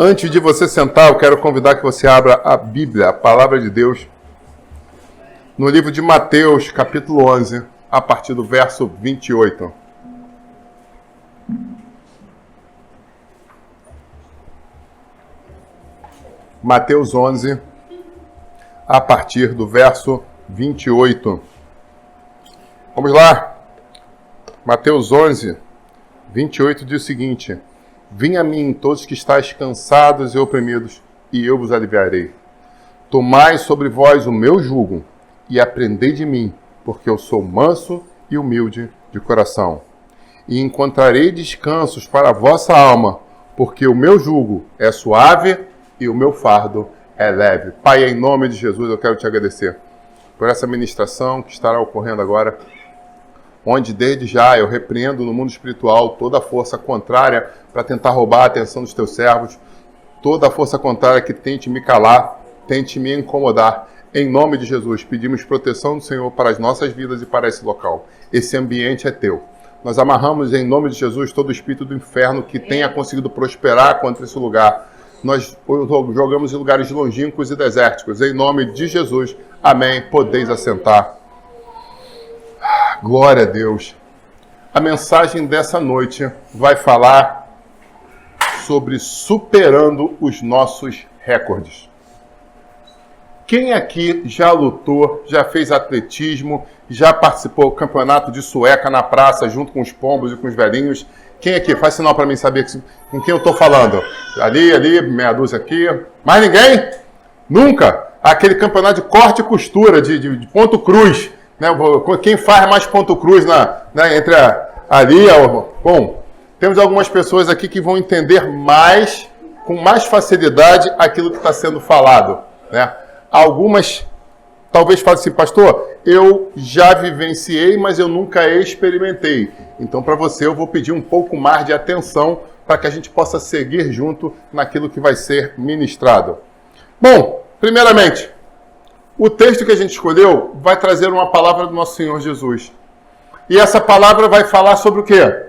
Antes de você sentar, eu quero convidar que você abra a Bíblia, a Palavra de Deus, no livro de Mateus, capítulo 11, a partir do verso 28. Mateus 11, a partir do verso 28. Vamos lá. Mateus 11, 28 diz o seguinte: Vinde a mim todos que estáis cansados e oprimidos, e eu vos aliviarei. Tomai sobre vós o meu jugo, e aprendei de mim, porque eu sou manso e humilde de coração. E encontrarei descansos para a vossa alma, porque o meu jugo é suave e o meu fardo é leve. Pai, em nome de Jesus, eu quero te agradecer por essa ministração que estará ocorrendo agora, onde desde já eu repreendo no mundo espiritual toda a força contrária para tentar roubar a atenção dos teus servos, toda a força contrária que tente me calar, tente me incomodar. Em nome de Jesus, pedimos proteção do Senhor para as nossas vidas e para esse local. Esse ambiente é teu. Nós amarramos em nome de Jesus todo o espírito do inferno que tenha conseguido prosperar contra esse lugar. Nós jogamos em lugares longínquos e desérticos. Em nome de Jesus, amém. Podeis assentar. Glória a Deus. A mensagem dessa noite vai falar sobre superando os nossos recordes. Quem aqui já lutou, já fez atletismo, já participou do campeonato de sueca na praça junto com os pombos e com os velhinhos? Quem aqui? Faz sinal para mim saber com quem eu estou falando. Ali, meia dúzia aqui. Mais ninguém? Nunca? Aquele campeonato de corte e costura, de ponto cruz. Né? Quem faz mais ponto cruz entre ali... Bom, temos algumas pessoas aqui que vão entender mais, com mais facilidade, aquilo que está sendo falado. Né? Algumas talvez falem assim: pastor, eu já vivenciei, mas eu nunca experimentei. Então, para você, eu vou pedir um pouco mais de atenção para que a gente possa seguir junto naquilo que vai ser ministrado. Bom, primeiramente, o texto que a gente escolheu vai trazer uma palavra do nosso Senhor Jesus. E essa palavra vai falar sobre o quê?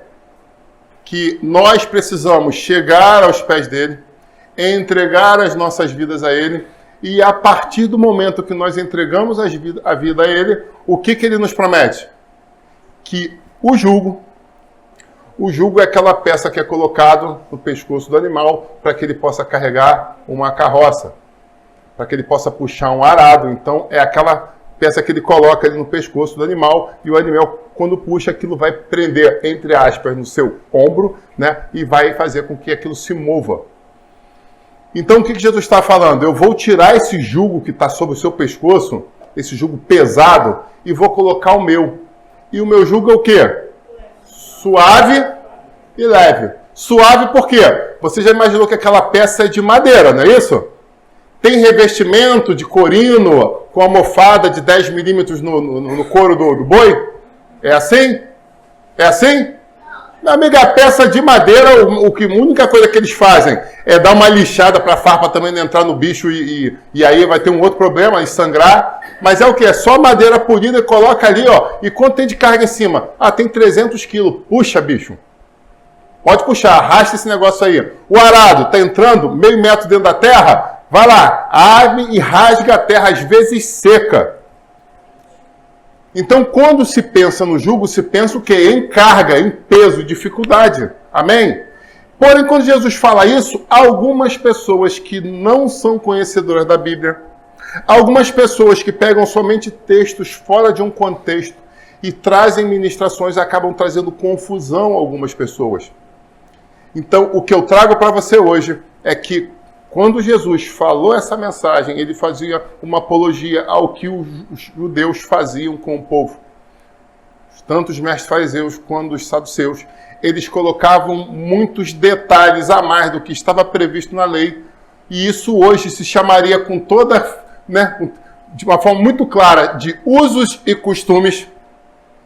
Que nós precisamos chegar aos pés dele, entregar as nossas vidas a ele, e a partir do momento que nós entregamos a vida a ele, o que ele nos promete? Que o jugo é aquela peça que é colocado no pescoço do animal para que ele possa carregar uma carroça, para que ele possa puxar um arado. Então, é aquela peça que ele coloca ali no pescoço do animal, e o animal, quando puxa, aquilo vai prender, entre aspas, no seu ombro, né? E vai fazer com que aquilo se mova. Então, o que Jesus está falando? Eu vou tirar esse jugo que está sobre o seu pescoço, esse jugo pesado, e vou colocar o meu. E o meu jugo é o quê? Suave e leve. Suave por quê? Você já imaginou que aquela peça é de madeira, não é isso? Tem revestimento de corino com almofada de 10 milímetros no couro do boi? É assim? É assim? Meu amigo, a peça de madeira, a única coisa que eles fazem é dar uma lixada para a farpa também não entrar no bicho e aí vai ter um outro problema, e sangrar. Mas é o que? É só madeira polida e coloca ali, ó. E quanto tem de carga em cima? Ah, tem 300 quilos. Puxa, bicho. Pode puxar, arrasta esse negócio aí. O arado está entrando meio metro dentro da terra? Vai lá, abre e rasga a terra, às vezes seca. Então, quando se pensa no jugo, se pensa o quê? Em carga, em peso, dificuldade. Amém? Porém, quando Jesus fala isso, algumas pessoas que não são conhecedoras da Bíblia, algumas pessoas que pegam somente textos fora de um contexto e trazem ministrações, acabam trazendo confusão a algumas pessoas. Então, o que eu trago para você hoje é que quando Jesus falou essa mensagem, ele fazia uma apologia ao que os judeus faziam com o povo. Tanto os mestres fariseus quanto os saduceus, eles colocavam muitos detalhes a mais do que estava previsto na lei. E isso hoje se chamaria com toda, de uma forma muito clara, de usos e costumes.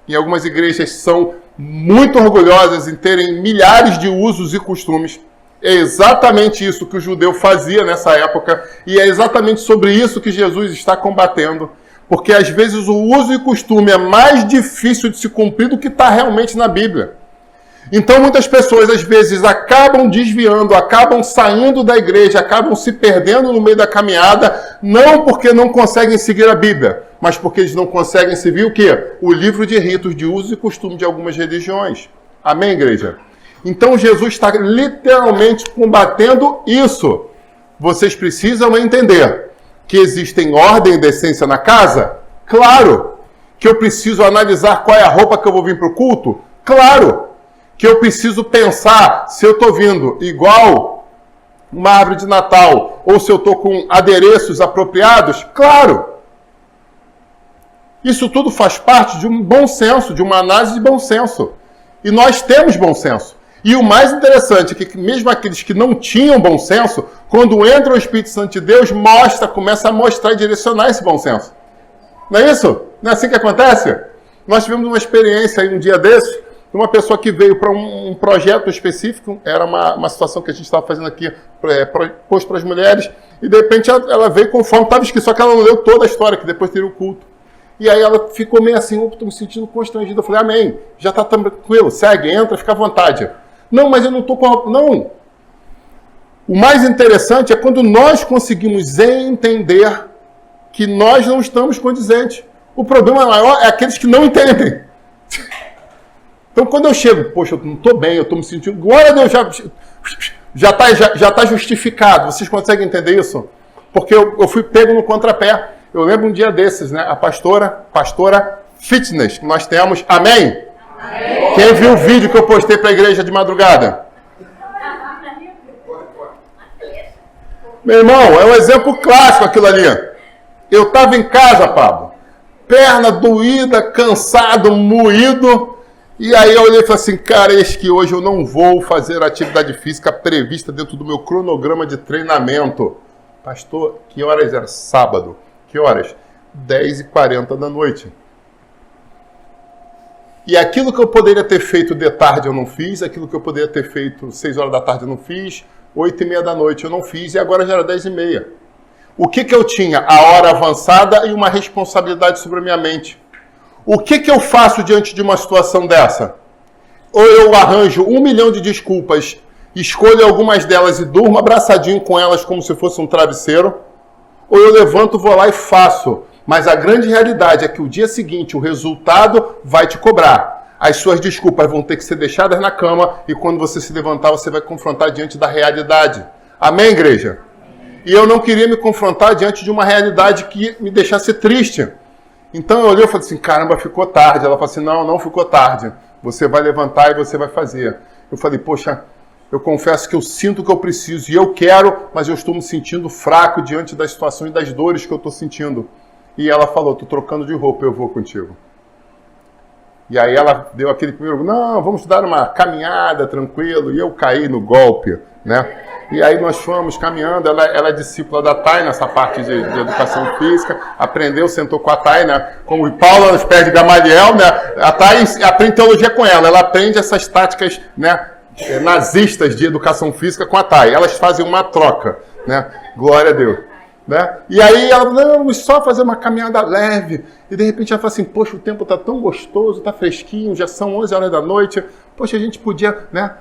E algumas igrejas são muito orgulhosas em terem milhares de usos e costumes. É exatamente isso que o judeu fazia nessa época, e é exatamente sobre isso que Jesus está combatendo, porque às vezes o uso e costume é mais difícil de se cumprir do que está realmente na Bíblia. Então muitas pessoas às vezes acabam desviando, acabam saindo da igreja, acabam se perdendo no meio da caminhada, não porque não conseguem seguir a Bíblia, mas porque eles não conseguem seguir o quê? O livro de ritos, de uso e costume de algumas religiões. Amém, igreja? Então Jesus está literalmente combatendo isso. Vocês precisam entender que existem ordem e decência na casa? Claro. Que eu preciso analisar qual é a roupa que eu vou vir para o culto? Claro. Que eu preciso pensar se eu estou vindo igual uma árvore de Natal ou se eu estou com adereços apropriados? Claro! Isso tudo faz parte de um bom senso, de uma análise de bom senso. E nós temos bom senso. E o mais interessante é que mesmo aqueles que não tinham bom senso, quando entra o Espírito Santo de Deus, começa a mostrar e direcionar esse bom senso. Não é isso? Não é assim que acontece? Nós tivemos uma experiência aí um dia desses, uma pessoa que veio para um projeto específico, era uma situação que a gente estava fazendo aqui, posto para as mulheres, e de repente ela veio conforme estava escrito, só que ela não leu toda a história, que depois teria o culto. E aí ela ficou meio assim, estou me sentindo constrangido. Eu falei, amém, já está tranquilo, segue, entra, fica à vontade. Não, mas eu não estou com a... Não. O mais interessante é quando nós conseguimos entender que nós não estamos condizentes. O problema maior é aqueles que não entendem. Então, quando eu chego, poxa, eu não estou bem, eu estou me sentindo... Glória a Deus, já tá justificado. Vocês conseguem entender isso? Porque eu fui pego no contrapé. Eu lembro um dia desses, né? A pastora Fitness, que nós temos. Amém? Amém. Quem viu o vídeo que eu postei para a igreja de madrugada? Meu irmão, é um exemplo clássico aquilo ali. Eu estava em casa, Pablo. Perna doída, cansado, moído... E aí eu olhei e falei assim, cara, eis que hoje eu não vou fazer a atividade física prevista dentro do meu cronograma de treinamento. Pastor, que horas era? Sábado. Que horas? 10h40 da noite. E aquilo que eu poderia ter feito de tarde eu não fiz, aquilo que eu poderia ter feito 6 horas da tarde eu não fiz, 8h30 da noite eu não fiz, e agora já era 10h30. O que eu tinha? A hora avançada e uma responsabilidade sobre a minha mente. O que eu faço diante de uma situação dessa? Ou eu arranjo 1 milhão de desculpas, escolho algumas delas e durmo abraçadinho com elas como se fosse um travesseiro, ou eu levanto, vou lá e faço. Mas a grande realidade é que o dia seguinte o resultado vai te cobrar. As suas desculpas vão ter que ser deixadas na cama e quando você se levantar você vai confrontar diante da realidade. Amém, igreja? E eu não queria me confrontar diante de uma realidade que me deixasse triste. Então eu olhei e falei assim, caramba, ficou tarde. Ela falou assim, não ficou tarde. Você vai levantar e você vai fazer. Eu falei, poxa, eu confesso que eu sinto o que eu preciso e eu quero, mas eu estou me sentindo fraco diante das situações e das dores que eu estou sentindo. E ela falou, estou trocando de roupa, eu vou contigo. E aí ela deu aquele primeiro, não, vamos dar uma caminhada tranquilo. E eu caí no golpe, né? E aí nós fomos caminhando, ela é discípula da Thay nessa parte de educação física, aprendeu, sentou com a Thay, né? Como Paulo nos pés de Gamaliel, né? A Thay aprende teologia com ela aprende essas táticas, né, nazistas de educação física com a Thay. Elas fazem uma troca, né? Glória a Deus. Né? E aí ela falou, não, vamos só fazer uma caminhada leve. E de repente ela falou assim, poxa, o tempo está tão gostoso, está fresquinho, já são 11 horas da noite. Poxa, a gente podia, né,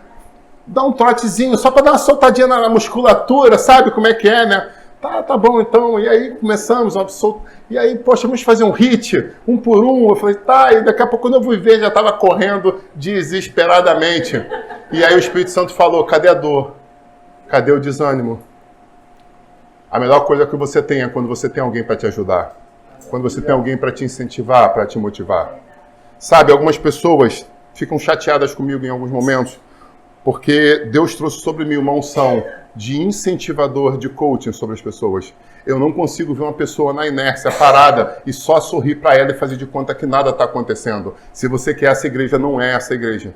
dar um trotezinho, só para dar uma soltadinha na musculatura, sabe como é que é, né? Tá bom então. E aí começamos, e aí, poxa, vamos fazer um hit, um por um. Eu falei, tá, e daqui a pouco quando eu fui ver, já estava correndo desesperadamente. E aí o Espírito Santo falou, cadê a dor? Cadê o desânimo? A melhor coisa que você tem é quando você tem alguém para te ajudar. Quando você tem alguém para te incentivar, para te motivar. Sabe, algumas pessoas ficam chateadas comigo em alguns momentos, porque Deus trouxe sobre mim uma unção de incentivador, de coaching sobre as pessoas. Eu não consigo ver uma pessoa na inércia, parada, e só sorrir para ela e fazer de conta que nada está acontecendo. Se você quer essa igreja, não é essa igreja.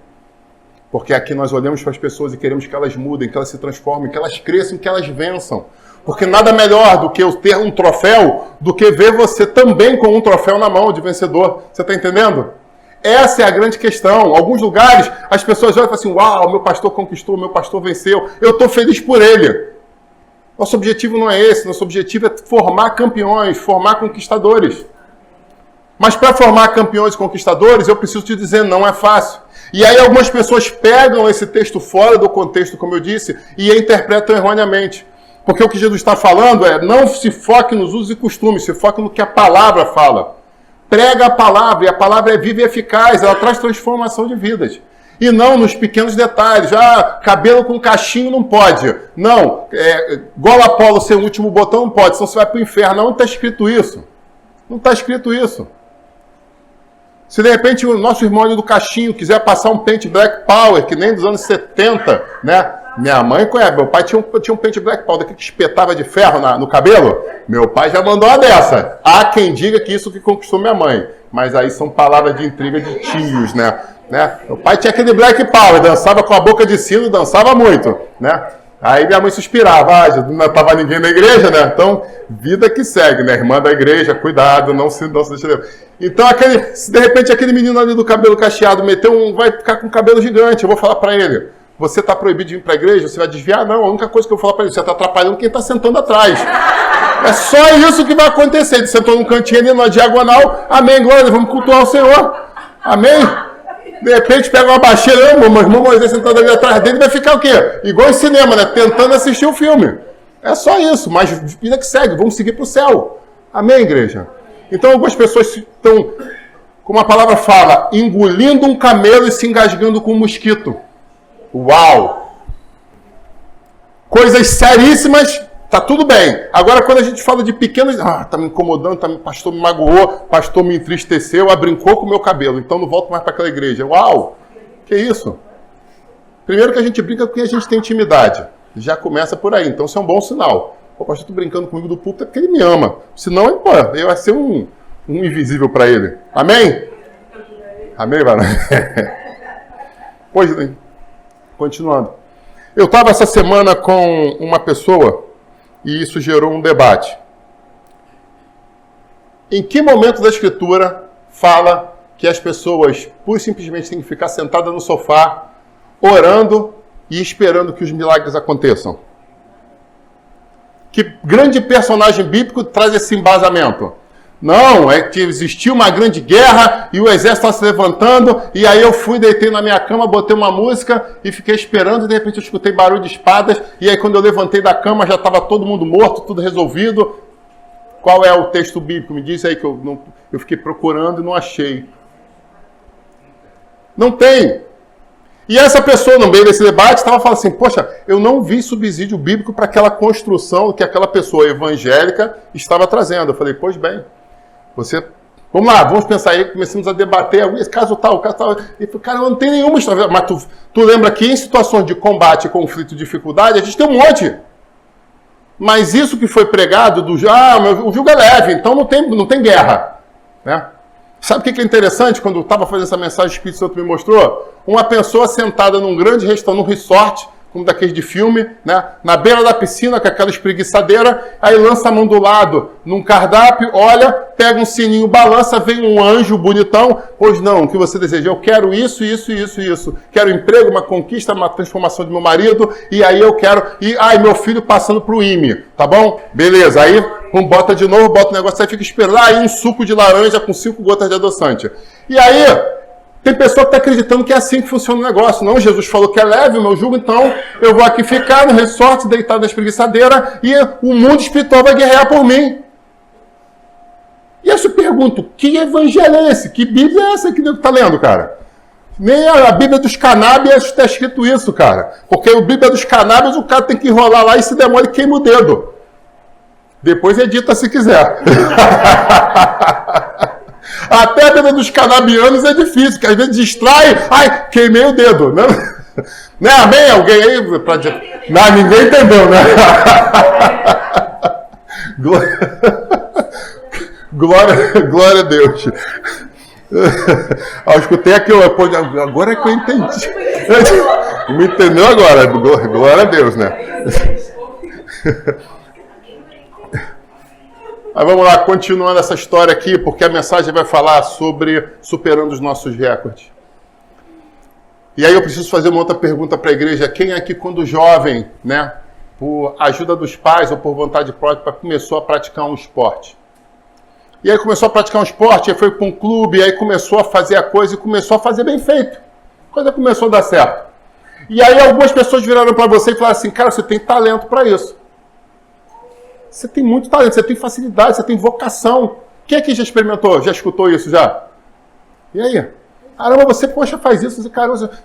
Porque aqui nós olhamos para as pessoas e queremos que elas mudem, que elas se transformem, que elas cresçam, que elas vençam. Porque nada melhor do que eu ter um troféu, do que ver você também com um troféu na mão de vencedor. Você está entendendo? Essa é a grande questão. Em alguns lugares, as pessoas olham e falam assim, uau, meu pastor conquistou, meu pastor venceu, eu estou feliz por ele. Nosso objetivo não é esse, nosso objetivo é formar campeões, formar conquistadores. Mas para formar campeões e conquistadores, eu preciso te dizer, não é fácil. E aí algumas pessoas pegam esse texto fora do contexto, como eu disse, e interpretam erroneamente. Porque o que Jesus está falando é, não se foque nos usos e costumes, se foque no que a palavra fala. Prega a palavra, e a palavra é viva e eficaz, ela traz transformação de vidas. E não nos pequenos detalhes. Cabelo com cachinho não pode. Não, gola polo sem o último botão não pode, senão você vai para o inferno. Não está escrito isso. Não está escrito isso. Se de repente o nosso irmão ali do cachinho quiser passar um pente Black Power, que nem dos anos 70, né? Minha mãe conhece, meu pai tinha um pente Black Power, daqui que espetava de ferro no cabelo. Meu pai já mandou uma dessa. Há quem diga que isso que conquistou minha mãe. Mas aí são palavras de intriga de tios, né? Meu pai tinha aquele Black Power, dançava com a boca de sino, dançava muito, né? Aí minha mãe suspirava, não estava ninguém na igreja, né? Então, vida que segue, né? Irmã da igreja, cuidado, não se deixa. Então, se de repente aquele menino ali do cabelo cacheado vai ficar com o cabelo gigante, eu vou falar para ele, você está proibido de ir para a igreja, você vai desviar? Não, a única coisa que eu vou falar para ele, você está atrapalhando quem está sentando atrás. É só isso que vai acontecer. Ele sentou num cantinho ali, na diagonal, amém, glória, vamos cultuar o Senhor. Amém? De repente pega uma baixeira, meu irmão Moisés sentado ali atrás dele, vai ficar o quê? Igual em cinema, né? Tentando assistir o filme. É só isso, mas vida que segue, vamos seguir para o céu. Amém, igreja? Então algumas pessoas estão, como a palavra fala, engolindo um camelo e se engasgando com um mosquito. Uau! Coisas seríssimas, tá tudo bem. Agora quando a gente fala de pequenos, tá me incomodando, pastor me magoou, pastor me entristeceu, brincou com o meu cabelo, então não volto mais para aquela igreja. Uau! Que isso? Primeiro que a gente brinca porque a gente tem intimidade. Já começa por aí, então isso é um bom sinal. O pastor está brincando comigo do púlpito é porque ele me ama. Senão, eu ia ser um invisível para ele. Amém? Amém, varão? Pois, continuando. Eu estava essa semana com uma pessoa e isso gerou um debate. Em que momento da Escritura fala que as pessoas, pura e simplesmente, têm que ficar sentadas no sofá, orando e esperando que os milagres aconteçam? Que grande personagem bíblico traz esse embasamento? Não, é que existiu uma grande guerra e o exército estava se levantando e aí eu fui, deitei na minha cama, botei uma música e fiquei esperando e de repente eu escutei barulho de espadas e aí quando eu levantei da cama já estava todo mundo morto, tudo resolvido. Qual é o texto bíblico? Me diz aí que eu fiquei procurando e não achei. Não tem. E essa pessoa, no meio desse debate, estava falando assim, poxa, eu não vi subsídio bíblico para aquela construção que aquela pessoa evangélica estava trazendo. Eu falei, pois bem, vamos lá, vamos pensar aí, começamos a debater, esse caso tal, e falei, cara, não tem nenhuma história. Mas tu lembra que em situações de combate, conflito, dificuldade, a gente tem um monte. Mas isso que foi pregado, o jugo é leve, então não tem guerra, né? Sabe o que é interessante? Quando eu estava fazendo essa mensagem, o Espírito Santo me mostrou uma pessoa sentada num grande restaurante, num resort, como daqueles de filme, né? Na beira da piscina, com aquela espreguiçadeira, aí lança a mão do lado num cardápio, olha, pega um sininho, balança, vem um anjo bonitão, pois não, o que você deseja? Eu quero isso, isso, isso, isso. Quero emprego, uma conquista, uma transformação de meu marido, e aí eu quero, meu filho passando pro IME, tá bom? Beleza, aí bota de novo, bota o negócio, aí fica esperando, aí um suco de laranja com 5 gotas de adoçante. E aí, tem pessoa que está acreditando que é assim que funciona o negócio. Não, Jesus falou que é leve o meu jugo, então eu vou aqui ficar no resort, deitado na espreguiçadeira, e o mundo espiritual vai guerrear por mim. E aí eu pergunto, que evangelho é esse? Que Bíblia é essa que Deus está lendo, cara? Nem a Bíblia dos canábios está escrito isso, cara. Porque a Bíblia dos canábios, o cara tem que enrolar lá e se demora e queima o dedo. Depois edita se quiser. Até a Bíblia dos canabianos é difícil, porque às vezes distrai, queimei o dedo, né? Né? Amém? Alguém aí para dizer? Não, ninguém entendeu, né? Glória a Deus. Eu escutei aqui, agora é que eu entendi. Me entendeu agora? Glória a Deus, né? Mas vamos lá, continuando essa história aqui, porque a mensagem vai falar sobre superando os nossos recordes. E aí eu preciso fazer uma outra pergunta para a igreja. Quem aqui, quando jovem, né, por ajuda dos pais ou por vontade própria, começou a praticar um esporte? E aí começou a praticar um esporte, aí foi para um clube, aí começou a fazer a coisa e começou a fazer bem feito. coisa começou a dar certo. E aí algumas pessoas viraram para você e falaram assim, cara, você tem talento para isso. Você tem muito talento, você tem facilidade, você tem vocação. Quem aqui já experimentou, já escutou isso já? E aí? Caramba, você, poxa, faz isso,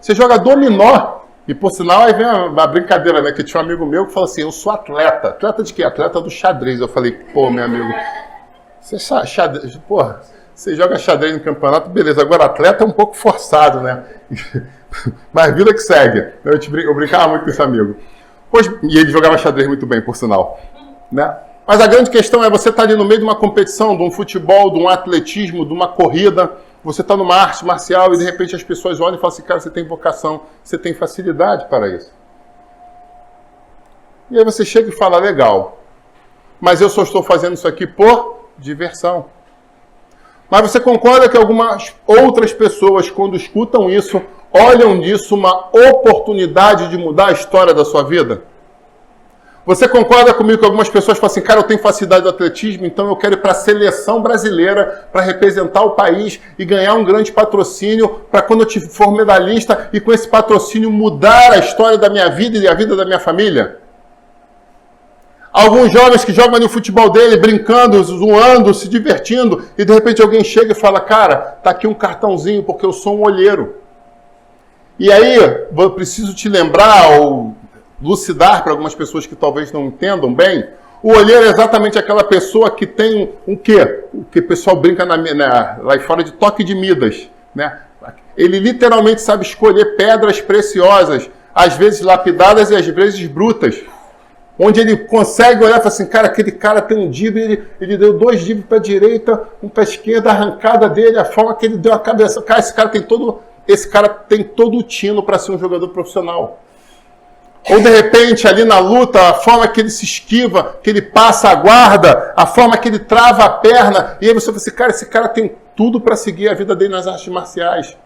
você joga dominó. E por sinal, aí vem uma brincadeira, né? Que tinha um amigo meu que falou assim, eu sou atleta. Atleta de quê? Atleta do xadrez. Eu falei, pô, meu amigo, você xadrez, porra, você joga xadrez no campeonato, beleza. Agora, atleta é um pouco forçado, né? Mas vida que segue. Eu brincava muito com esse amigo. Pois, e ele jogava xadrez muito bem, por sinal. Né? Mas a grande questão é você estar ali no meio de uma competição, de um futebol, de um atletismo, de uma corrida. Você está numa arte marcial e de repente as pessoas olham e falam assim, cara, você tem vocação, você tem facilidade para isso. E aí você chega e fala, legal, mas eu só estou fazendo isso aqui por diversão. Mas você concorda que algumas outras pessoas, quando escutam isso, olham disso uma oportunidade de mudar a história da sua vida? Você concorda comigo que algumas pessoas falam assim, cara, eu tenho facilidade do atletismo, então eu quero ir para a seleção brasileira para representar o país e ganhar um grande patrocínio para quando eu for medalhista e com esse patrocínio mudar a história da minha vida e a vida da minha família? Alguns jovens que jogam no futebol dele, brincando, zoando, se divertindo, e de repente alguém chega e fala, cara, tá aqui um cartãozinho porque eu sou um olheiro. E aí, eu preciso te lembrar, ou lucidar para algumas pessoas que talvez não entendam bem, o olheiro é exatamente aquela pessoa que tem um quê? O que o pessoal brinca lá fora de toque de Midas. Né? Ele literalmente sabe escolher pedras preciosas, às vezes lapidadas e às vezes brutas. Onde ele consegue olhar e falar assim, cara, aquele cara tem um drible, ele deu 2 dribles para a direita, um para a esquerda, a arrancada dele, a forma que ele deu a cabeça. Cara, esse cara tem todo o tino para ser um jogador profissional. Ou de repente, ali na luta, a forma que ele se esquiva, que ele passa a guarda, a forma que ele trava a perna, e aí você fala assim, cara, esse cara tem tudo para seguir a vida dele nas artes marciais.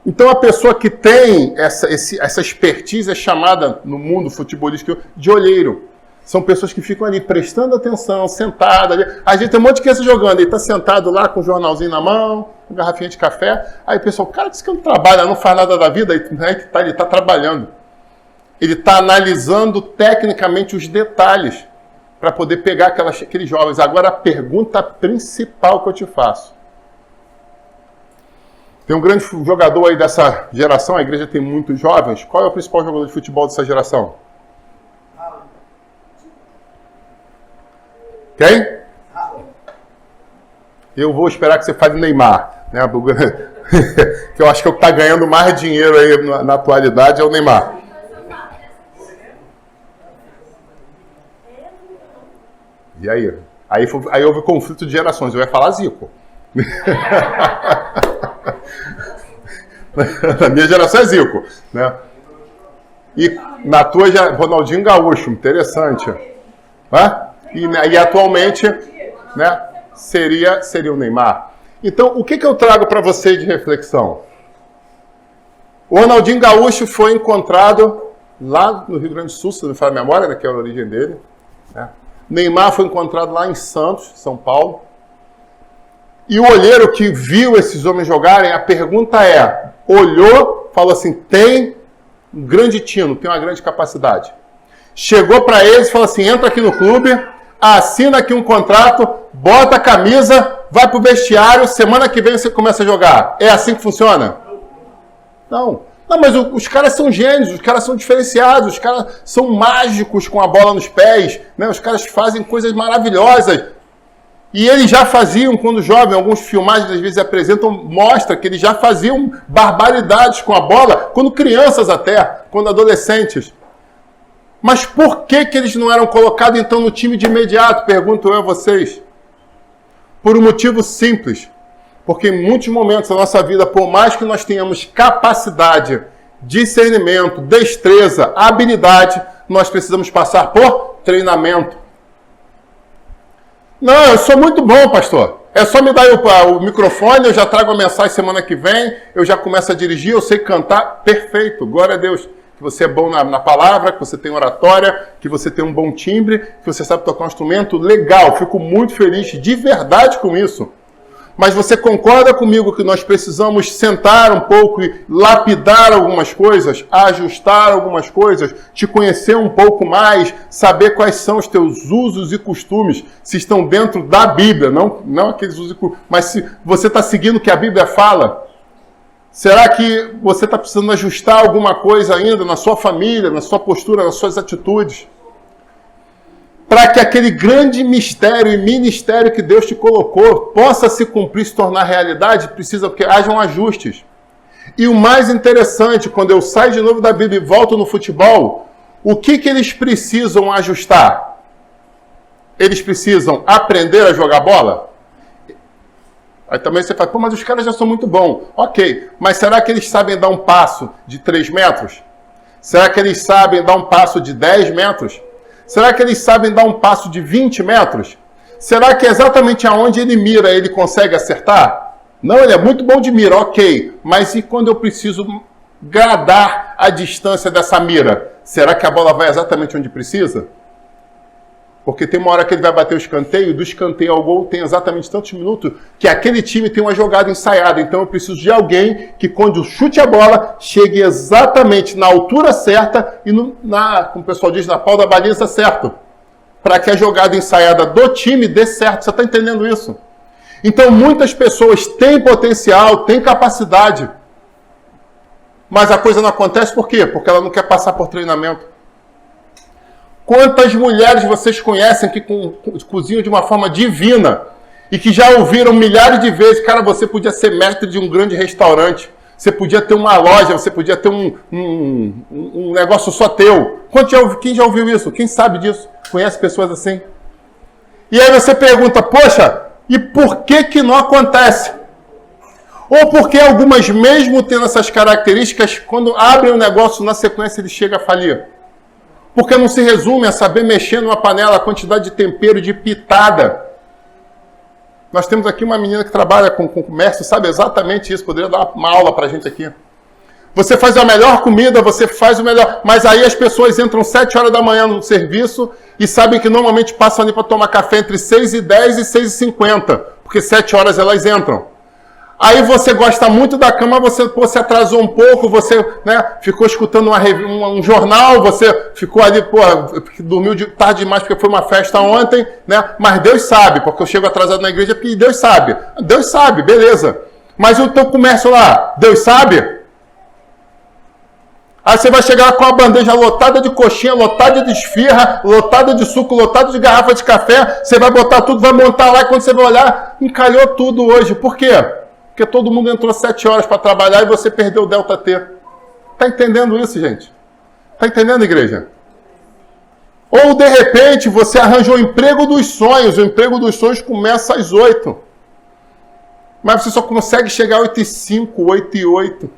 Então a pessoa que tem essa expertise é chamada no mundo futebolístico de olheiro. São pessoas que ficam ali prestando atenção, sentadas ali. A gente tem um monte de criança jogando, ele está sentado lá com um jornalzinho na mão, uma garrafinha de café. Aí o pessoal, cara, diz que não trabalha, não faz nada da vida, ele está trabalhando. Ele está analisando tecnicamente os detalhes para poder pegar aqueles jovens. Agora a pergunta principal que eu te faço. Tem um grande jogador aí dessa geração, a igreja tem muitos jovens. Qual é o principal jogador de futebol dessa geração? Quem? Eu vou esperar que você fale Neymar. Né? Que eu acho que é o que está ganhando mais dinheiro aí na atualidade é o Neymar. E aí? Aí houve conflito de gerações. Eu ia falar Zico. Na minha geração é Zico. Né? E na tua já Ronaldinho Gaúcho. Interessante. Hã? E atualmente, né, seria o Neymar. Então, o que eu trago para você de reflexão? O Ronaldinho Gaúcho foi encontrado lá no Rio Grande do Sul, se não me falha a memória, né, que é a origem dele. Né? Neymar foi encontrado lá em Santos, São Paulo. E o olheiro que viu esses homens jogarem, a pergunta é, olhou, falou assim, tem um grande tino, tem uma grande capacidade. Chegou para eles e falou assim, entra aqui no clube, assina aqui um contrato, bota a camisa, vai pro vestiário, semana que vem você começa a jogar. É assim que funciona? Não. Não, mas os caras são gênios, os caras são diferenciados, os caras são mágicos com a bola nos pés, né? Os caras fazem coisas maravilhosas. E eles já faziam, quando jovem, alguns filmagens às vezes apresentam, mostra que eles já faziam barbaridades com a bola, quando crianças até, quando adolescentes. Mas por que eles não eram colocados então no time de imediato? Pergunto eu a vocês. Por um motivo simples. Porque em muitos momentos da nossa vida, por mais que nós tenhamos capacidade, discernimento, destreza, habilidade, nós precisamos passar por treinamento. Não, eu sou muito bom, pastor. É só me dar o microfone, eu já trago a mensagem semana que vem, eu já começo a dirigir, eu sei cantar. Perfeito, glória a Deus. Que você é bom na palavra, que você tem oratória, que você tem um bom timbre, que você sabe tocar um instrumento. Legal, fico muito feliz de verdade com isso. Mas você concorda comigo que nós precisamos sentar um pouco e lapidar algumas coisas, ajustar algumas coisas, te conhecer um pouco mais, saber quais são os teus usos e costumes, se estão dentro da Bíblia, não aqueles usos e costumes, mas se você está seguindo o que a Bíblia fala? Será que você está precisando ajustar alguma coisa ainda na sua família, na sua postura, nas suas atitudes? Para que aquele grande mistério e ministério que Deus te colocou possa se cumprir, se tornar realidade, precisa que hajam ajustes. E o mais interessante, quando eu saio de novo da Bíblia e volto no futebol, o que eles precisam ajustar? Eles precisam aprender a jogar bola? Aí também você fala, pô, mas os caras já são muito bons. Ok, mas será que eles sabem dar um passo de 3 metros? Será que eles sabem dar um passo de 10 metros? Será que eles sabem dar um passo de 20 metros? Será que exatamente aonde ele mira ele consegue acertar? Não, ele é muito bom de mira, ok. Mas e quando eu preciso gradar a distância dessa mira? Será que a bola vai exatamente onde precisa? Porque tem uma hora que ele vai bater o escanteio, do escanteio ao gol tem exatamente tantos minutos que aquele time tem uma jogada ensaiada. Então eu preciso de alguém que quando chute a bola, chegue exatamente na altura certa e, como o pessoal diz, na pau da baliza certo. Para que a jogada ensaiada do time dê certo. Você está entendendo isso? Então muitas pessoas têm potencial, têm capacidade. Mas a coisa não acontece por quê? Porque ela não quer passar por treinamento. Quantas mulheres vocês conhecem que cozinham de uma forma divina e que já ouviram milhares de vezes, cara, você podia ser mestre de um grande restaurante, você podia ter uma loja, você podia ter um negócio só teu. Quem já ouviu isso? Quem sabe disso? Conhece pessoas assim? E aí você pergunta, poxa, e por que não acontece? Ou porque algumas, mesmo tendo essas características, quando abrem um negócio, na sequência ele chega a falir? Porque não se resume a saber mexer numa panela, a quantidade de tempero, de pitada. Nós temos aqui uma menina que trabalha com comércio, sabe exatamente isso, poderia dar uma aula pra gente aqui. Você faz a melhor comida, você faz o melhor... Mas aí as pessoas entram 7 horas da manhã no serviço e sabem que normalmente passam ali para tomar café entre 6h10 e 6h50, porque 7 horas elas entram. Aí você gosta muito da cama, você se atrasou um pouco, você ficou escutando um jornal, você ficou ali, dormiu tarde demais porque foi uma festa ontem, mas Deus sabe, porque eu chego atrasado na igreja porque Deus sabe, beleza. Mas o teu comércio lá, Deus sabe? Aí você vai chegar com a bandeja lotada de coxinha, lotada de esfirra, lotada de suco, lotada de garrafa de café, você vai botar tudo, vai montar lá e quando você vai olhar, encalhou tudo hoje. Por quê? Porque todo mundo entrou 7 horas para trabalhar e você perdeu o delta T. Está entendendo isso, gente? Está entendendo, igreja? Ou, de repente, você arranjou o emprego dos sonhos. O emprego dos sonhos começa às 8. Mas você só consegue chegar às 8h05, 8h08.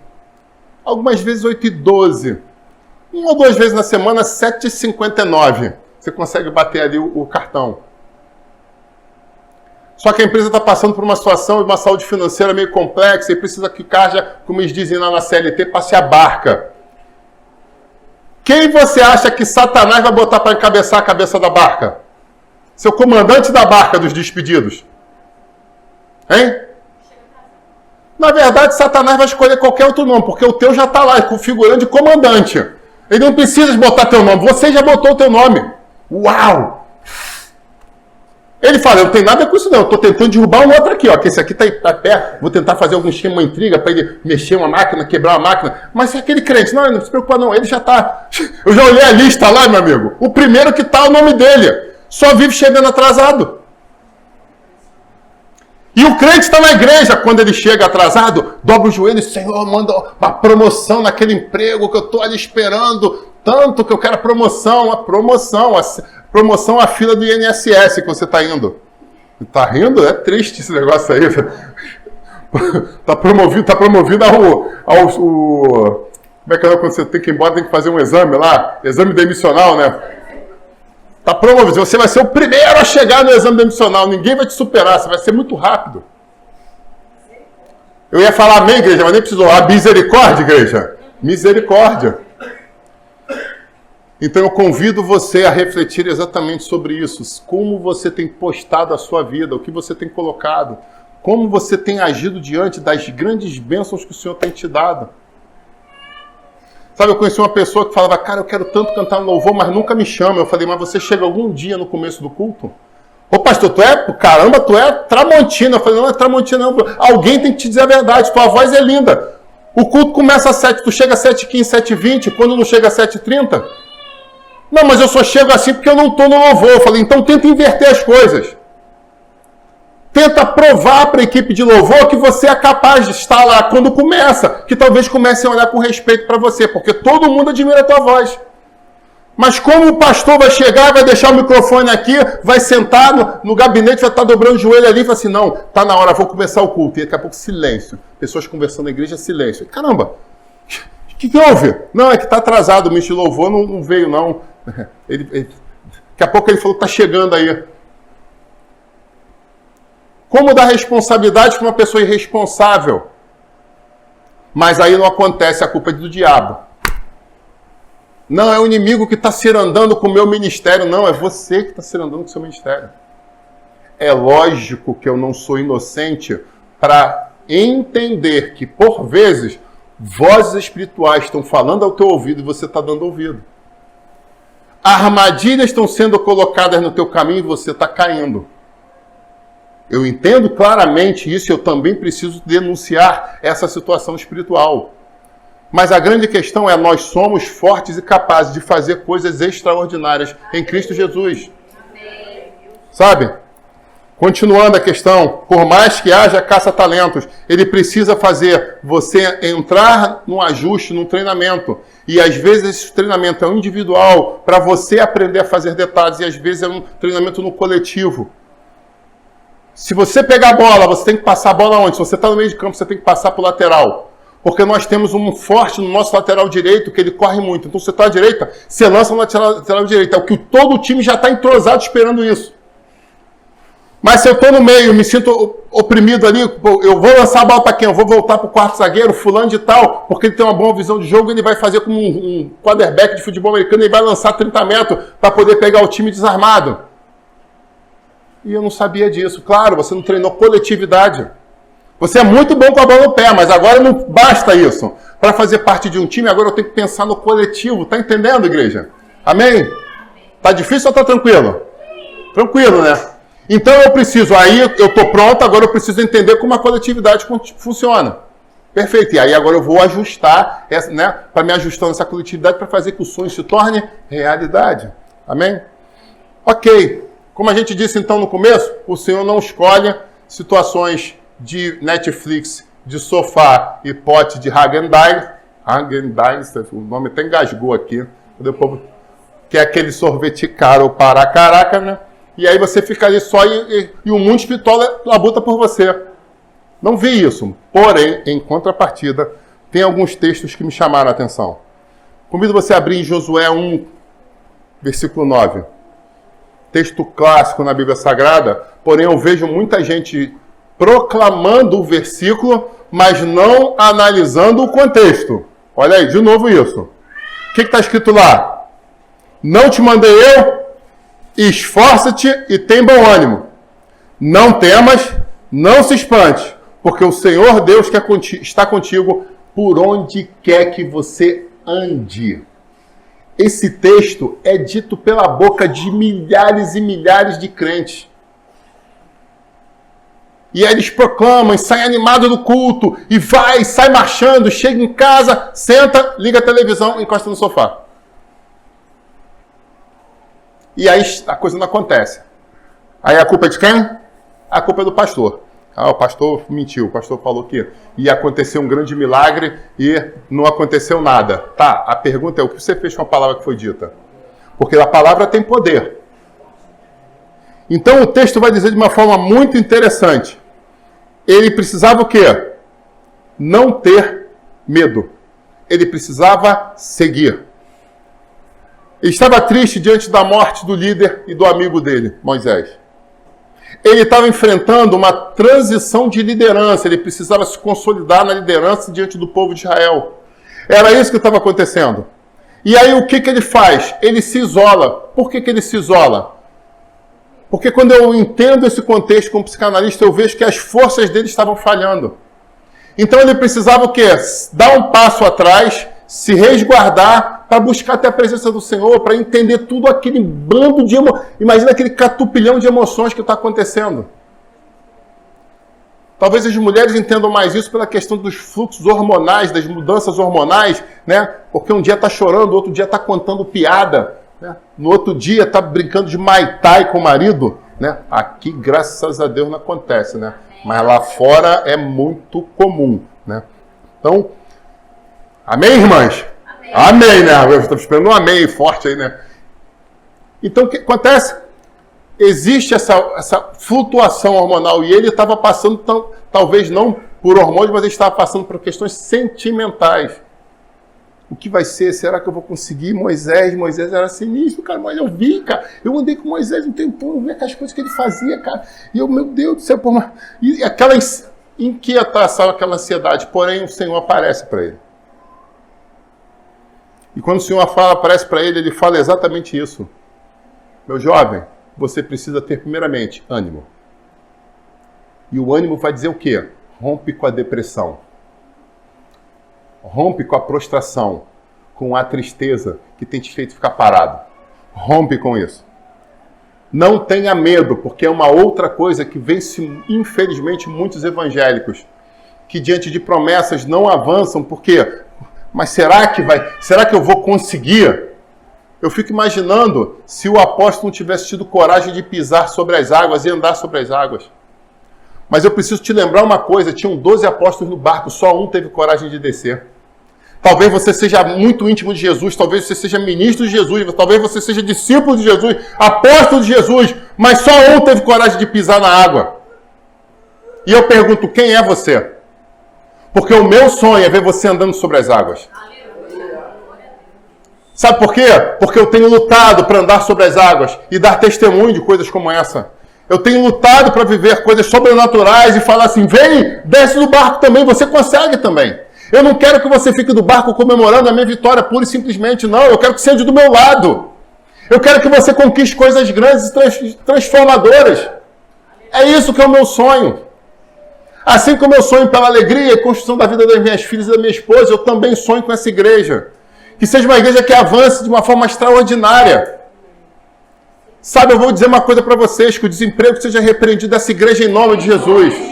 Algumas vezes 8h12. 1 ou 2 vezes na semana, 7h59. Você consegue bater ali o cartão. Só que a empresa está passando por uma situação de uma saúde financeira meio complexa e precisa que haja, como eles dizem lá na CLT, passe a barca. Quem você acha que Satanás vai botar para encabeçar a cabeça da barca? Seu comandante da barca dos despedidos. Hein? Na verdade, Satanás vai escolher qualquer outro nome, porque o teu já está lá, configurando de comandante. Ele não precisa botar teu nome, você já botou o teu nome. Uau! Ele fala, eu não tenho nada com isso não, eu estou tentando derrubar um outro aqui, ó, que esse aqui está perto, vou tentar fazer algum esquema, uma intriga para ele mexer uma máquina, quebrar uma máquina. Mas se aquele crente, não se preocupa não, ele já está... Eu já olhei a lista lá, meu amigo, o primeiro que está é o nome dele, só vive chegando atrasado. E o crente está na igreja, quando ele chega atrasado, dobra o joelho, Senhor, manda uma promoção naquele emprego que eu estou ali esperando, tanto que eu quero a promoção à fila do INSS que você está indo. Está rindo? É triste esse negócio aí. Está promovido ao... Como é que é quando você tem que ir embora, tem que fazer um exame lá? Exame demissional, né? Está promovido. Você vai ser o primeiro a chegar no exame demissional. Ninguém vai te superar. Você vai ser muito rápido. Eu ia falar amém, igreja, mas nem precisou. A misericórdia, igreja. Misericórdia. Então eu convido você a refletir exatamente sobre isso. Como você tem postado a sua vida, o que você tem colocado. como você tem agido diante das grandes bênçãos que o Senhor tem te dado. Sabe, eu conheci uma pessoa que falava, cara, eu quero tanto cantar no louvor, mas nunca me chama. Eu falei, mas você chega algum dia no começo do culto? Ô pastor, tu é Tramontina. Eu falei, não é Tramontina não. Alguém tem que te dizer a verdade, tua voz é linda. O culto começa às 7, tu chega às 7h15, 7h20, quando não chega às 7h30? Não, mas eu só chego assim porque eu não estou no louvor. Eu falei, então tenta inverter as coisas. Tenta provar para a equipe de louvor que você é capaz de estar lá quando começa, que talvez comecem a olhar com respeito para você, porque todo mundo admira a tua voz. Mas como o pastor vai chegar, vai deixar o microfone aqui, vai sentar no gabinete, vai estar dobrando o joelho ali e fala assim, não, tá na hora, vou começar o culto. E daqui a pouco silêncio. Pessoas conversando na igreja, silêncio. Caramba, o que houve? Não, é que está atrasado, o ministro de louvor não veio não. Daqui a pouco ele falou que está chegando aí. Como dar responsabilidade para uma pessoa irresponsável? Mas aí não acontece, a culpa é do diabo. Não, é o inimigo que está cirandando com o meu ministério. Não, é você que está cirandando com o seu ministério. É lógico que eu não sou inocente para entender que, por vezes, vozes espirituais estão falando ao teu ouvido e você está dando ouvido. Armadilhas estão sendo colocadas no teu caminho e você está caindo. Eu entendo claramente isso e eu também preciso denunciar essa situação espiritual. Mas a grande questão é, nós somos fortes e capazes de fazer coisas extraordinárias em Cristo Jesus. Sabe? Continuando a questão, por mais que haja caça-talentos, ele precisa fazer você entrar num ajuste, num treinamento. E às vezes esse treinamento é um individual, para você aprender a fazer detalhes, e às vezes é um treinamento no coletivo. Se você pegar a bola, você tem que passar a bola onde? Se você está no meio de campo, você tem que passar para o lateral. Porque nós temos um forte no nosso lateral direito, que ele corre muito. Então, se você está à direita, você lança no lateral direito. É o que todo o time já está entrosado esperando isso. Mas se eu estou no meio, me sinto oprimido ali, eu vou lançar a bola para quem? Eu vou voltar para o quarto zagueiro, fulano de tal, porque ele tem uma boa visão de jogo, ele vai fazer como um quarterback de futebol americano, ele vai lançar 30 metros para poder pegar o time desarmado. E eu não sabia disso. Claro, você não treinou coletividade. Você é muito bom com a bola no pé, mas agora não basta isso. Para fazer parte de um time, agora eu tenho que pensar no coletivo. Tá entendendo, igreja? Amém? Tá difícil ou tá tranquilo? Tranquilo, né? Então eu preciso, aí eu tô pronto, agora eu preciso entender como a coletividade funciona. Perfeito. E aí agora eu vou ajustar, né? Para me ajustar nessa coletividade para fazer que o sonho se torne realidade. Amém? Ok. Como a gente disse então no começo, o Senhor não escolhe situações de Netflix, de sofá e pote de Häagen-Dazs, o nome até engasgou aqui, que é aquele sorvete caro para caraca, né? E aí você fica ali só e o mundo espiritual labuta por você. Não vi isso. Porém, em contrapartida, tem alguns textos que me chamaram a atenção. Convido você a abrir em Josué 1, versículo 9. Texto clássico na Bíblia Sagrada, porém eu vejo muita gente proclamando o versículo, mas não analisando o contexto. Olha aí, de novo isso. O que está escrito lá? Não te mandei eu? Esforça-te e tem bom ânimo. Não temas, não se espante, porque o Senhor Deus está contigo por onde quer que você ande. Esse texto é dito pela boca de milhares e milhares de crentes. E aí eles proclamam, saem animados do culto, e sai marchando, chega em casa, senta, liga a televisão, encosta no sofá. E aí a coisa não acontece. Aí a culpa é de quem? A culpa é do pastor. Ah, o pastor mentiu, o pastor falou que ia acontecer um grande milagre e não aconteceu nada. Tá, a pergunta é, o que você fez com a palavra que foi dita? Porque a palavra tem poder. Então o texto vai dizer de uma forma muito interessante. Ele precisava o quê? Não ter medo. Ele precisava seguir. Ele estava triste diante da morte do líder e do amigo dele, Moisés. Ele estava enfrentando uma transição de liderança. Ele precisava se consolidar na liderança diante do povo de Israel. Era isso que estava acontecendo. E aí o que ele faz? Ele se isola. Por que ele se isola? Porque quando eu entendo esse contexto como psicanalista, eu vejo que as forças dele estavam falhando. Então ele precisava o quê? Dar um passo atrás, se resguardar, para buscar até a presença do Senhor, para entender tudo aquele bando de emoções. Imagina aquele catupilhão de emoções que está acontecendo. Talvez as mulheres entendam mais isso pela questão dos fluxos hormonais, das mudanças hormonais, né? Porque um dia está chorando, outro dia está contando piada, né? No outro dia está brincando de Muay Thai com o marido, né? Aqui, graças a Deus, não acontece, né? Mas lá fora é muito comum, né? Então, amém, irmãs? Amém, amém, né? Eu estou esperando um amém forte aí, né? Então, o que acontece? Existe essa flutuação hormonal e ele estava passando, talvez não por hormônios, mas ele estava passando por questões sentimentais. O que vai ser? Será que eu vou conseguir? Moisés era sinistro, cara, mas eu vi, cara. Eu andei com Moisés um tempão, eu vi aquelas coisas que ele fazia, cara. E eu, meu Deus do céu, pô, e aquela inquietação, aquela ansiedade, porém o Senhor aparece para ele. E quando o Senhor aparece para ele, ele fala exatamente isso. Meu jovem, você precisa ter primeiramente ânimo. E o ânimo vai dizer o quê? Rompe com a depressão. Rompe com a prostração, com a tristeza que tem te feito ficar parado. Rompe com isso. Não tenha medo, porque é uma outra coisa que vence, infelizmente, muitos evangélicos, que diante de promessas não avançam, por quê? Mas será que eu vou conseguir? Eu fico imaginando se o apóstolo não tivesse tido coragem de pisar sobre as águas e andar sobre as águas. Mas eu preciso te lembrar uma coisa, tinham 12 apóstolos no barco, só um teve coragem de descer. Talvez você seja muito íntimo de Jesus, talvez você seja ministro de Jesus, talvez você seja discípulo de Jesus, apóstolo de Jesus, mas só um teve coragem de pisar na água. E eu pergunto, quem é você? Porque o meu sonho é ver você andando sobre as águas. Sabe por quê? Porque eu tenho lutado para andar sobre as águas e dar testemunho de coisas como essa. Eu tenho lutado para viver coisas sobrenaturais e falar assim, vem, desce do barco também, você consegue também. Eu não quero que você fique do barco comemorando a minha vitória pura e simplesmente, não. Eu quero que você ande do meu lado. Eu quero que você conquiste coisas grandes e transformadoras. É isso que é o meu sonho. Assim como eu sonho pela alegria e construção da vida das minhas filhas e da minha esposa, eu também sonho com essa igreja. Que seja uma igreja que avance de uma forma extraordinária. Sabe, eu vou dizer uma coisa para vocês, que o desemprego seja repreendido dessa igreja em nome de Jesus.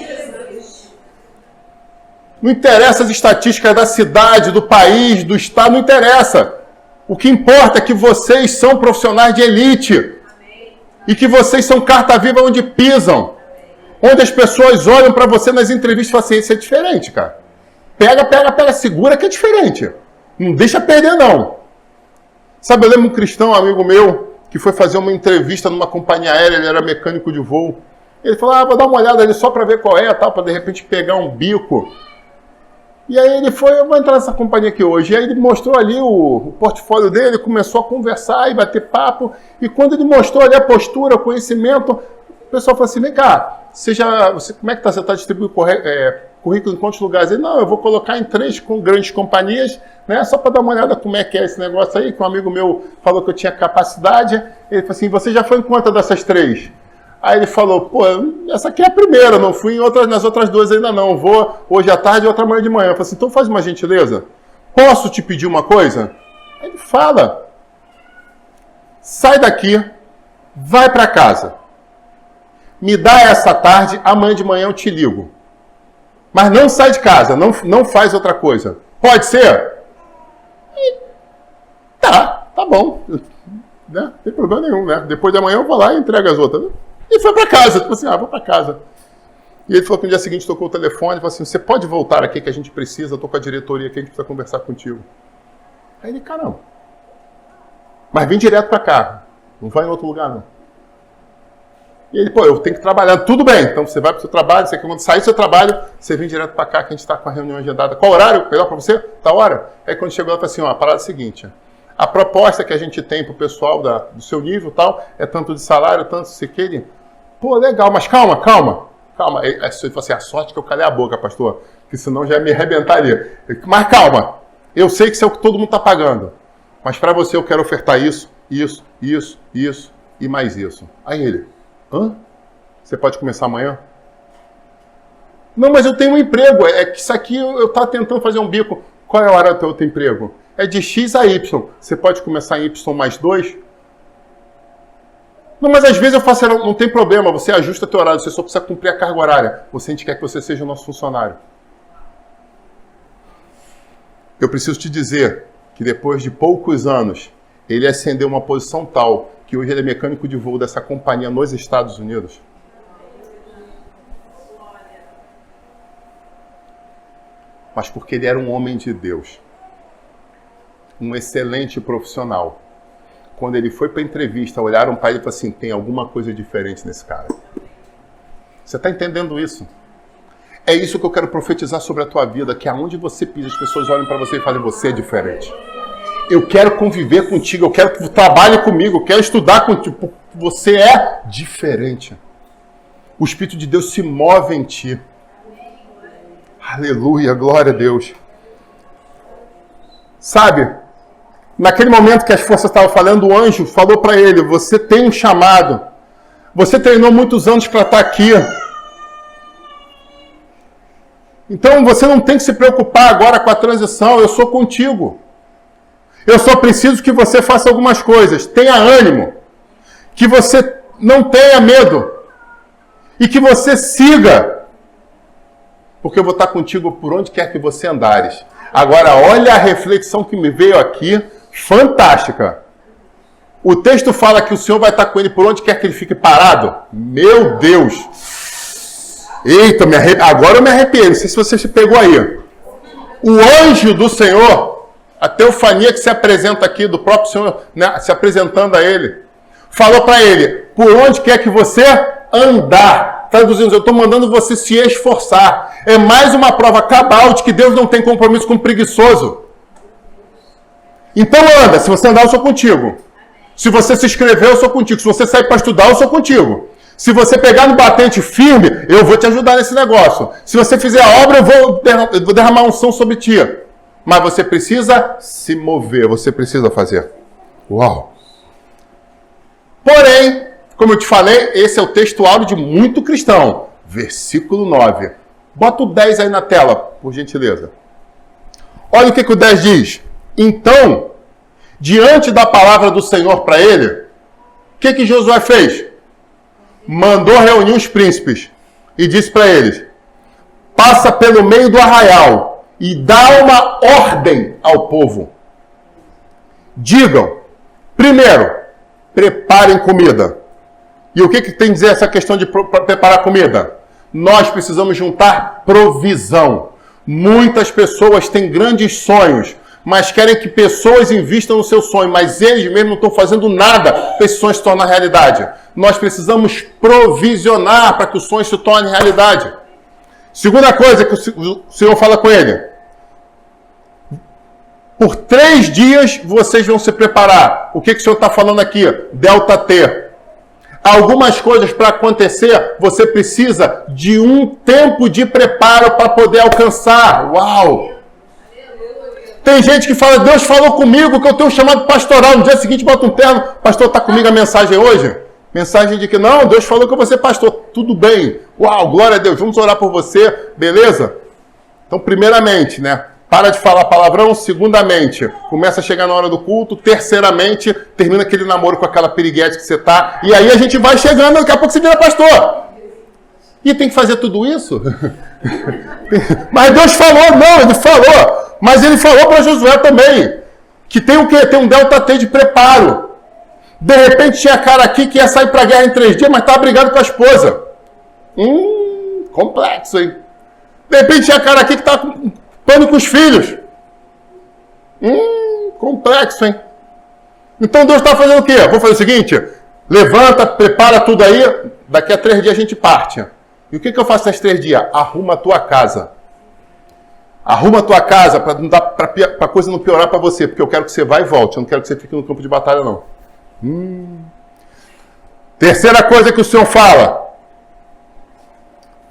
Não interessa as estatísticas da cidade, do país, do estado, não interessa. O que importa é que vocês são profissionais de elite. E que vocês são carta viva onde pisam. Onde as pessoas olham para você nas entrevistas e falam assim, isso é diferente, cara. Pega, segura que é diferente. Não deixa perder, não. Sabe, eu lembro um cristão, um amigo meu, que foi fazer uma entrevista numa companhia aérea, ele era mecânico de voo. Ele falou, vou dar uma olhada ali só para ver qual é, tal, para de repente pegar um bico. E aí ele foi, eu vou entrar nessa companhia aqui hoje. E aí ele mostrou ali o portfólio dele, começou a conversar e bater papo. E quando ele mostrou ali a postura, o conhecimento, o pessoal falou assim, vem cá, como é que tá? Você está distribuindo currículo em quantos lugares? Ele, não, eu vou colocar em 3 grandes companhias, né? Só para dar uma olhada como é que é esse negócio aí, que um amigo meu falou que eu tinha capacidade. Ele falou assim, você já foi em quantas dessas 3? Aí ele falou, pô, essa aqui é a primeira, não fui nas outras 2 ainda não, vou hoje à tarde e outra amanhã de manhã. Eu falei assim, então faz uma gentileza, posso te pedir uma coisa? Aí ele fala, sai daqui, vai para casa, me dá essa tarde, amanhã de manhã eu te ligo. Mas não sai de casa, não faz outra coisa. Pode ser? E, tá bom. Né? Não tem problema nenhum, né? Depois de amanhã eu vou lá e entrego as outras. E foi para casa. Tipo assim, vou para casa. E ele falou que no dia seguinte tocou o telefone e falou assim, você pode voltar aqui que a gente precisa, eu tô com a diretoria aqui, a gente precisa conversar contigo. Aí ele, caramba. Mas vem direto para cá. Não vai em outro lugar, não. E ele, eu tenho que trabalhar. Tudo bem, então você vai para o seu trabalho, você quando sair do seu trabalho, você vem direto para cá que a gente está com a reunião agendada. Qual horário? Melhor para você? Tá hora? Aí quando chegou, ela falou assim, a parada é a seguinte, a proposta que a gente tem para o pessoal do seu nível tal, é tanto de salário, tanto isso aqui. Ele, legal, mas calma. Aí ele falou assim, a sorte que eu calei a boca, pastor, que senão já ia me arrebentar ali. Mas calma, eu sei que isso é o que todo mundo está pagando, mas para você eu quero ofertar isso e mais isso. Aí ele, Hã? Você pode começar amanhã? Não, mas eu tenho um emprego. É que isso aqui eu estava tentando fazer um bico. Qual é a hora do teu outro emprego? É de X a Y. Você pode começar em Y mais 2? Não, mas às vezes eu faço, não tem problema, você ajusta teu horário, você só precisa cumprir a carga horária. A gente quer que você seja o nosso funcionário. Eu preciso te dizer que depois de poucos anos, ele ascendeu uma posição tal que hoje ele é mecânico de voo dessa companhia nos Estados Unidos. Mas porque ele era um homem de Deus. Um excelente profissional. Quando ele foi para a entrevista, olharam para ele e falaram assim, tem alguma coisa diferente nesse cara. Você está entendendo isso? É isso que eu quero profetizar sobre a tua vida, que aonde você pisa, as pessoas olham para você e falam, você é diferente. Eu quero conviver contigo, eu quero que você trabalhe comigo, eu quero estudar contigo. Você é diferente. O Espírito de Deus se move em ti. Aleluia, glória a Deus. Sabe, naquele momento que as forças estavam falando, o anjo falou para ele, você tem um chamado. Você treinou muitos anos para estar aqui. Então você não tem que se preocupar agora com a transição, eu sou contigo. Eu só preciso que você faça algumas coisas. Tenha ânimo. Que você não tenha medo. E que você siga. Porque eu vou estar contigo por onde quer que você andares. Agora, olha a reflexão que me veio aqui. Fantástica. O texto fala que o Senhor vai estar com ele por onde quer que ele fique parado. Meu Deus. Eita, agora eu me arrepiei. Não sei se você se pegou aí. O anjo do Senhor, a teofania que se apresenta aqui, do próprio Senhor, né, se apresentando a ele, falou para ele, por onde quer que você andar. Traduzindo, eu estou mandando você se esforçar. É mais uma prova cabal de que Deus não tem compromisso com o preguiçoso. Então anda, se você andar, eu sou contigo. Se você se inscrever, eu sou contigo. Se você sair para estudar, eu sou contigo. Se você pegar no batente firme, eu vou te ajudar nesse negócio. Se você fizer a obra, eu vou derramar unção sobre ti. Mas você precisa se mover, você precisa fazer. Uau! Porém, como eu te falei, esse é o texto áudio de muito cristão. Versículo 9. Bota o 10 aí na tela, por gentileza. Olha o que o 10 diz. Então, diante da palavra do Senhor para ele, o que Josué fez? Mandou reunir os príncipes e disse para eles, passa pelo meio do arraial e dá uma ordem ao povo. Digam, primeiro, preparem comida. E o que tem a dizer essa questão de preparar comida? Nós precisamos juntar provisão. Muitas pessoas têm grandes sonhos, mas querem que pessoas invistam no seu sonho, mas eles mesmos não estão fazendo nada para esse sonho se tornar realidade. Nós precisamos provisionar para que o sonho se torne realidade. Segunda coisa que o Senhor fala com ele. Por 3 dias vocês vão se preparar. O que o Senhor está falando aqui? Delta T. Algumas coisas para acontecer, você precisa de um tempo de preparo para poder alcançar. Uau! Tem gente que fala, Deus falou comigo que eu tenho um chamado pastoral. No dia seguinte bota um terno, pastor, está comigo a mensagem hoje? Mensagem de que não, Deus falou que eu vou ser pastor. Tudo bem. Uau, glória a Deus, vamos orar por você, beleza? Então, primeiramente, né? Para de falar palavrão. Segundamente, começa a chegar na hora do culto. Terceiramente, termina aquele namoro com aquela piriguete que você tá. E aí a gente vai chegando, daqui a pouco você vira pastor. E tem que fazer tudo isso? Mas Deus falou, não, ele falou. Mas ele falou para Josué também, que tem o quê? Tem um delta T de preparo. De repente tinha cara aqui que ia sair para a guerra em 3 dias, mas estava brigado com a esposa. Complexo, hein? De repente tinha cara aqui que estava com pano com os filhos. Complexo, hein? Então Deus está fazendo o quê? Vou fazer o seguinte, levanta, prepara tudo aí, daqui a 3 dias a gente parte. E o que eu faço nesses 3 dias? Arruma a tua casa. Arruma a tua casa para a coisa não piorar para você, porque eu quero que você vá e volte, eu não quero que você fique no campo de batalha, não. Terceira coisa que o Senhor fala.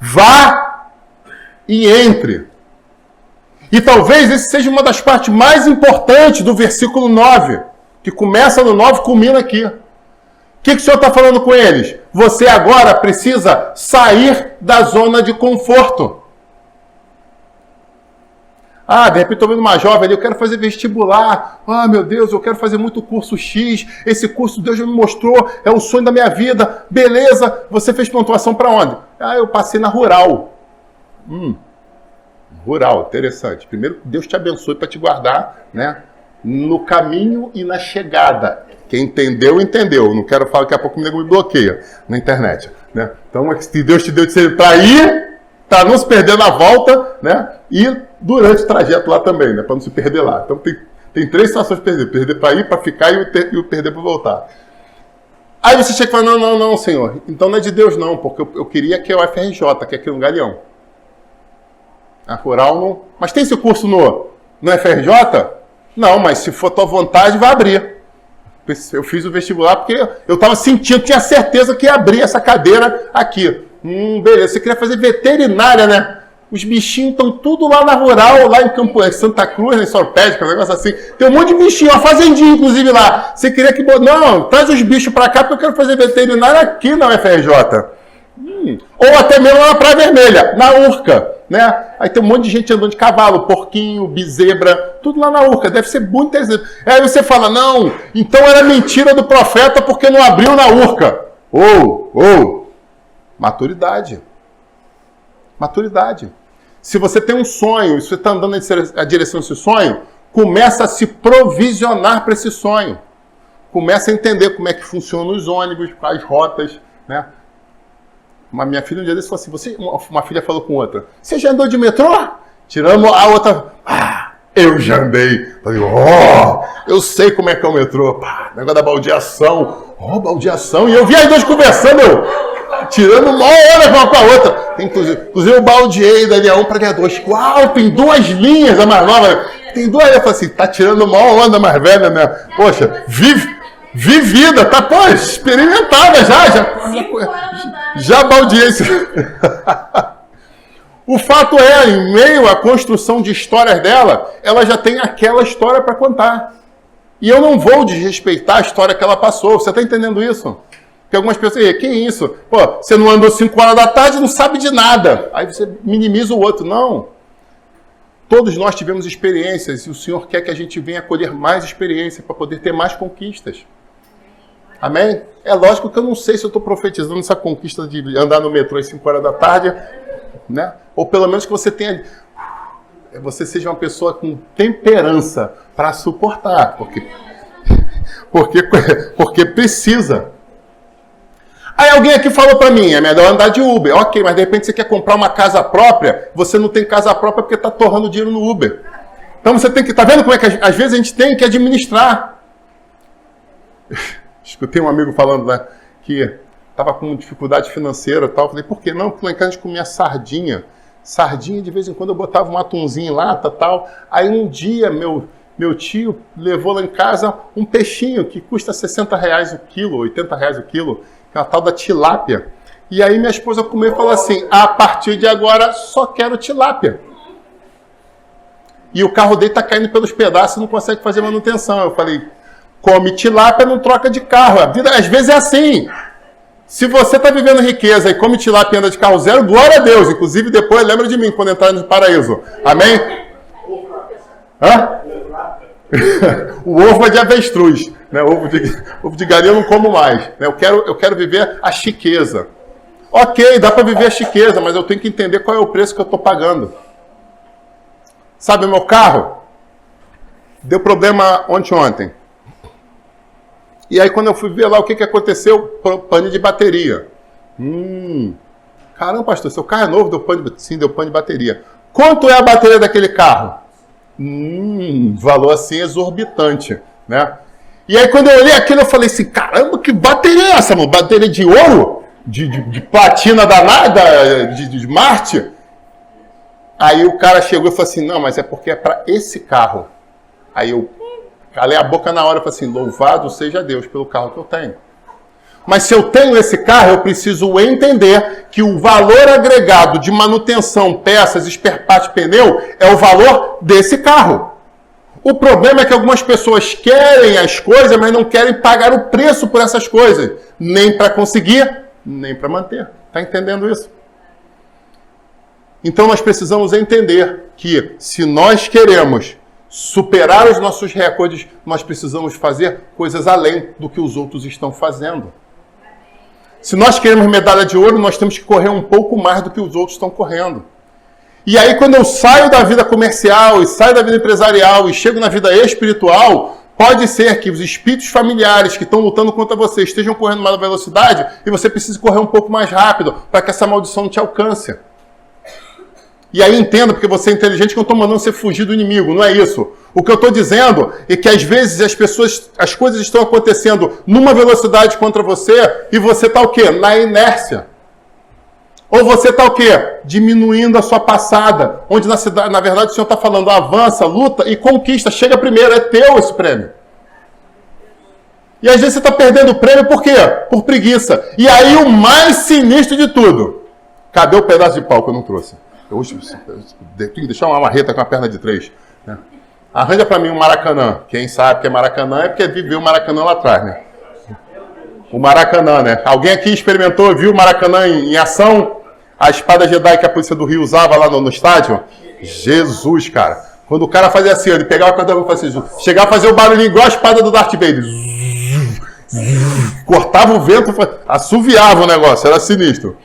Vá e entre. E talvez esse seja uma das partes mais importantes do versículo 9, que começa no 9 e culmina aqui. que o Senhor está falando com eles? Você agora precisa sair da zona de conforto. Ah, de repente estou vendo uma jovem ali, eu quero fazer vestibular. Ah, meu Deus, eu quero fazer muito curso X. Esse curso Deus já me mostrou, é um sonho da minha vida. Beleza, você fez pontuação para onde? Ah, eu passei na Rural. Rural, interessante. Primeiro, Deus te abençoe para te guardar, né? No caminho e na chegada. Quem entendeu, entendeu. Não quero falar que daqui a pouco o nego me bloqueia na internet, né? Então, se Deus te deu de para ir, para não se perder na volta, né? E durante o trajeto lá também, né? Para não se perder lá. Então, tem 3 situações de perder. Perder para ir, para ficar e o perder para voltar. Aí você chega e fala, não, Senhor. Então não é de Deus não, porque eu queria que é o FRJ, que é aqui no Galeão. A Rural não... Mas tem esse curso no FRJ? Não, mas se for tua vontade, vai abrir. Eu fiz o vestibular porque eu estava sentindo, tinha certeza que ia abrir essa cadeira aqui. Beleza. Você queria fazer veterinária, né? Os bichinhos estão tudo lá na Rural, lá em Santa Cruz, né, em Sorpédica, um negócio assim. Tem um monte de bichinho, uma fazendinha, inclusive, lá. Você queria que... Não, traz os bichos para cá porque eu quero fazer veterinária aqui na UFRJ. Ou até mesmo lá na Praia Vermelha, na Urca, né? Aí tem um monte de gente andando de cavalo, porquinho, bizebra, tudo lá na Urca. Deve ser muito interessante. Aí você fala, não, então era mentira do profeta porque não abriu na Urca. Maturidade. Maturidade. Se você tem um sonho, se você está andando na direção desse sonho, começa a se provisionar para esse sonho. Começa a entender como é que funcionam os ônibus, as rotas, né? Minha filha um dia desse falou assim, uma filha falou com outra, você já andou de metrô? Tiramos a outra, eu já andei. Falei, eu sei como é que é o metrô. Negócio da baldeação. Baldeação. E eu vi as duas conversando, tirando uma hora uma com a outra. Inclusive eu baldeei da linha 1 para a linha 2. Uau, tem 2 linhas, a mais nova. Tem 2. Eu falei assim, tá tirando uma onda mais velha, né? Poxa, vivida, tá, experimentada já baldeei. O fato é, em meio à construção de histórias dela, ela já tem aquela história para contar. E eu não vou desrespeitar a história que ela passou. Você está entendendo isso? Porque algumas pessoas dizem, que isso? Você não andou 5 horas da tarde, não sabe de nada. Aí você minimiza o outro. Não. Todos nós tivemos experiências e o Senhor quer que a gente venha colher mais experiência para poder ter mais conquistas. Amém? É lógico que eu não sei se eu estou profetizando essa conquista de andar no metrô às 5 horas da tarde, né? Ou pelo menos que você seja uma pessoa com temperança para suportar, porque precisa. Aí alguém aqui falou para mim, é melhor andar de Uber. Ok, mas de repente você quer comprar uma casa própria, você não tem casa própria porque está torrando dinheiro no Uber. Então você tem que... Tá vendo como é que às vezes a gente tem que administrar? Escutei um amigo falando, né, que estava com dificuldade financeira e tal. Falei, por que não? Porque lá em casa a gente comia sardinha. Sardinha, de vez em quando eu botava um atumzinho em lata e tal. Aí um dia meu tio levou lá em casa um peixinho que custa R$60 o quilo, R$80 o quilo, que é uma tal da tilápia. E aí minha esposa comeu e falou assim, a partir de agora só quero tilápia. E o carro dele está caindo pelos pedaços e não consegue fazer manutenção. Eu falei, come tilápia, não troca de carro. A vida às vezes é assim. Se você está vivendo riqueza e come tilápia e anda de carro zero, glória a Deus. Inclusive depois lembra de mim quando entrar no paraíso. Amém? O ovo é de avestruz, né? Ovo de galinha eu não como mais, né? Eu quero viver a chiqueza. Ok, dá para viver a chiqueza, mas eu tenho que entender qual é o preço que eu estou pagando. Sabe o meu carro? Deu problema ontem. E aí quando eu fui ver lá o que aconteceu, pane de bateria. Caramba, pastor, seu carro é novo, deu pane de bateria. Quanto é a bateria daquele carro? Valor assim exorbitante, né? E aí quando eu olhei aquilo, eu falei assim, caramba, que bateria é essa, mano? Bateria de ouro? De platina danada? De Marte? Aí o cara chegou e falou assim, não, mas é porque é para esse carro. Aí eu calei a boca na hora e falei assim, louvado seja Deus pelo carro que eu tenho. Mas se eu tenho esse carro, eu preciso entender que o valor agregado de manutenção, peças, spare part, pneu, é o valor desse carro. O problema é que algumas pessoas querem as coisas, mas não querem pagar o preço por essas coisas. Nem para conseguir, nem para manter. Está entendendo isso? Então nós precisamos entender que se nós queremos superar os nossos recordes, nós precisamos fazer coisas além do que os outros estão fazendo. Se nós queremos medalha de ouro, nós temos que correr um pouco mais do que os outros estão correndo. E aí, quando eu saio da vida comercial, e saio da vida empresarial, e chego na vida espiritual, pode ser que os espíritos familiares que estão lutando contra você estejam correndo uma velocidade e você precise correr um pouco mais rápido para que essa maldição não te alcance. E aí entenda, porque você é inteligente, que eu não estou mandando você fugir do inimigo, não é isso. O que eu estou dizendo é que às vezes as coisas estão acontecendo numa velocidade contra você e você está o quê? Na inércia. Ou você está o quê? Diminuindo a sua passada. Onde na verdade o Senhor está falando, avança, luta e conquista. Chega primeiro, é teu esse prêmio. E às vezes você está perdendo o prêmio por quê? Por preguiça. E aí o mais sinistro de tudo. Cadê o pedaço de pau que eu não trouxe? Eu tenho que deixar uma marreta com a perna de 3. Né? Arranja para mim um Maracanã. Quem sabe que é Maracanã é porque viveu o Maracanã lá atrás, né? O Maracanã, né? Alguém aqui experimentou, viu o Maracanã em ação? A espada Jedi que a polícia do Rio usava lá no estádio? Jesus, cara. Quando o cara fazia assim, ele pegava o canto e fazia assim, chegava a fazer o barulhinho igual a espada do Darth Vader. Cortava o vento, assoviava o negócio, era sinistro.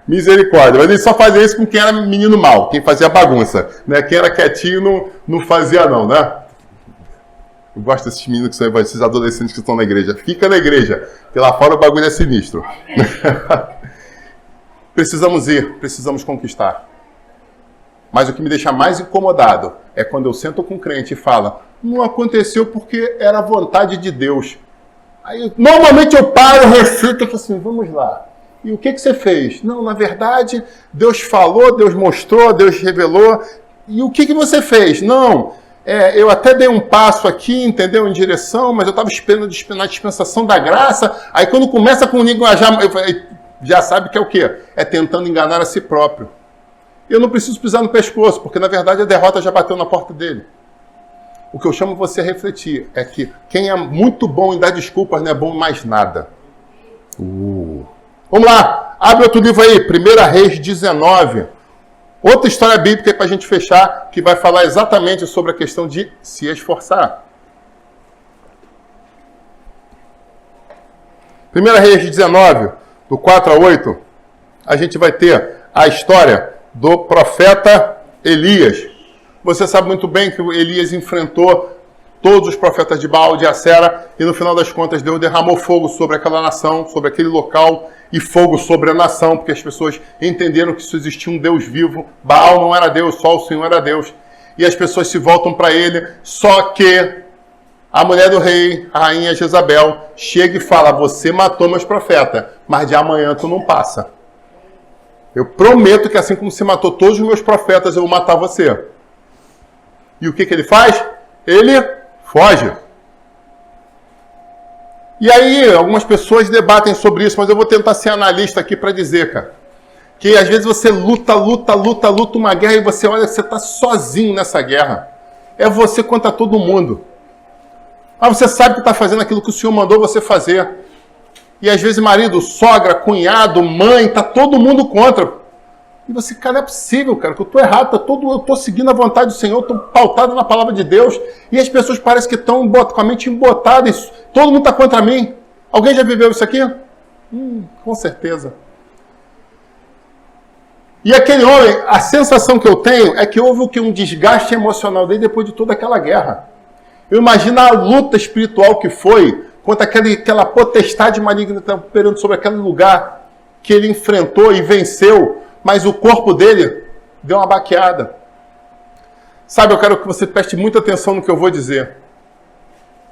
Misericórdia. Mas ele só fazia isso com quem era menino mau, quem fazia bagunça. Né? Quem era quietinho não fazia não, né? Eu gosto desses meninos que são esses adolescentes que estão na igreja. Fica na igreja, porque lá fora o bagulho é sinistro. Precisamos ir, precisamos conquistar. Mas o que me deixa mais incomodado é quando eu sento com um crente e fala, não aconteceu porque era a vontade de Deus. Aí, normalmente eu paro, reflito e falo assim, vamos lá. E o que você fez? Não, na verdade, Deus falou, Deus mostrou, Deus revelou. E o que você fez? Não, eu até dei um passo aqui, entendeu? Em direção, mas eu estava esperando na dispensação da graça. Aí quando começa com o linguajar, já sabe que é o quê? É tentando enganar a si próprio. Eu não preciso pisar no pescoço, porque na verdade a derrota já bateu na porta dele. O que eu chamo você a refletir é que quem é muito bom em dar desculpas não é bom em mais nada. Vamos lá, abre outro livro aí, 1 Reis 19. Outra história bíblica para a gente fechar, que vai falar exatamente sobre a questão de se esforçar. 1 Reis 19, do 4 a 8, a gente vai ter a história do profeta Elias. Você sabe muito bem que Elias enfrentou todos os profetas de Baal, de Acera, e no final das contas Deus derramou fogo sobre aquela nação, sobre aquele local, e fogo sobre a nação, porque as pessoas entenderam que só existia um Deus vivo. Baal não era Deus, só o Senhor era Deus. E as pessoas se voltam para ele, só que a mulher do rei, a rainha Jezabel, chega e fala, você matou meus profetas, mas de amanhã tu não passa. Eu prometo que assim como você matou todos os meus profetas, eu vou matar você. E o que ele faz? Ele foge. E aí, algumas pessoas debatem sobre isso, mas eu vou tentar ser analista aqui para dizer, cara, que às vezes você luta uma guerra e você olha que você está sozinho nessa guerra. É você contra todo mundo. Mas você sabe que está fazendo aquilo que o Senhor mandou você fazer. E às vezes marido, sogra, cunhado, mãe, está todo mundo contra. E você, cara, não é possível, cara, que eu estou errado, eu estou seguindo a vontade do Senhor, estou pautado na palavra de Deus, e as pessoas parecem que estão com a mente embotada, e todo mundo está contra mim. Alguém já viveu isso aqui? Com certeza. E aquele homem, a sensação que eu tenho é que houve um desgaste emocional dele depois de toda aquela guerra. Eu imagino a luta espiritual que foi contra aquela potestade maligna que estava operando sobre aquele lugar que ele enfrentou e venceu, mas o corpo dele deu uma baqueada. Sabe, eu quero que você preste muita atenção no que eu vou dizer.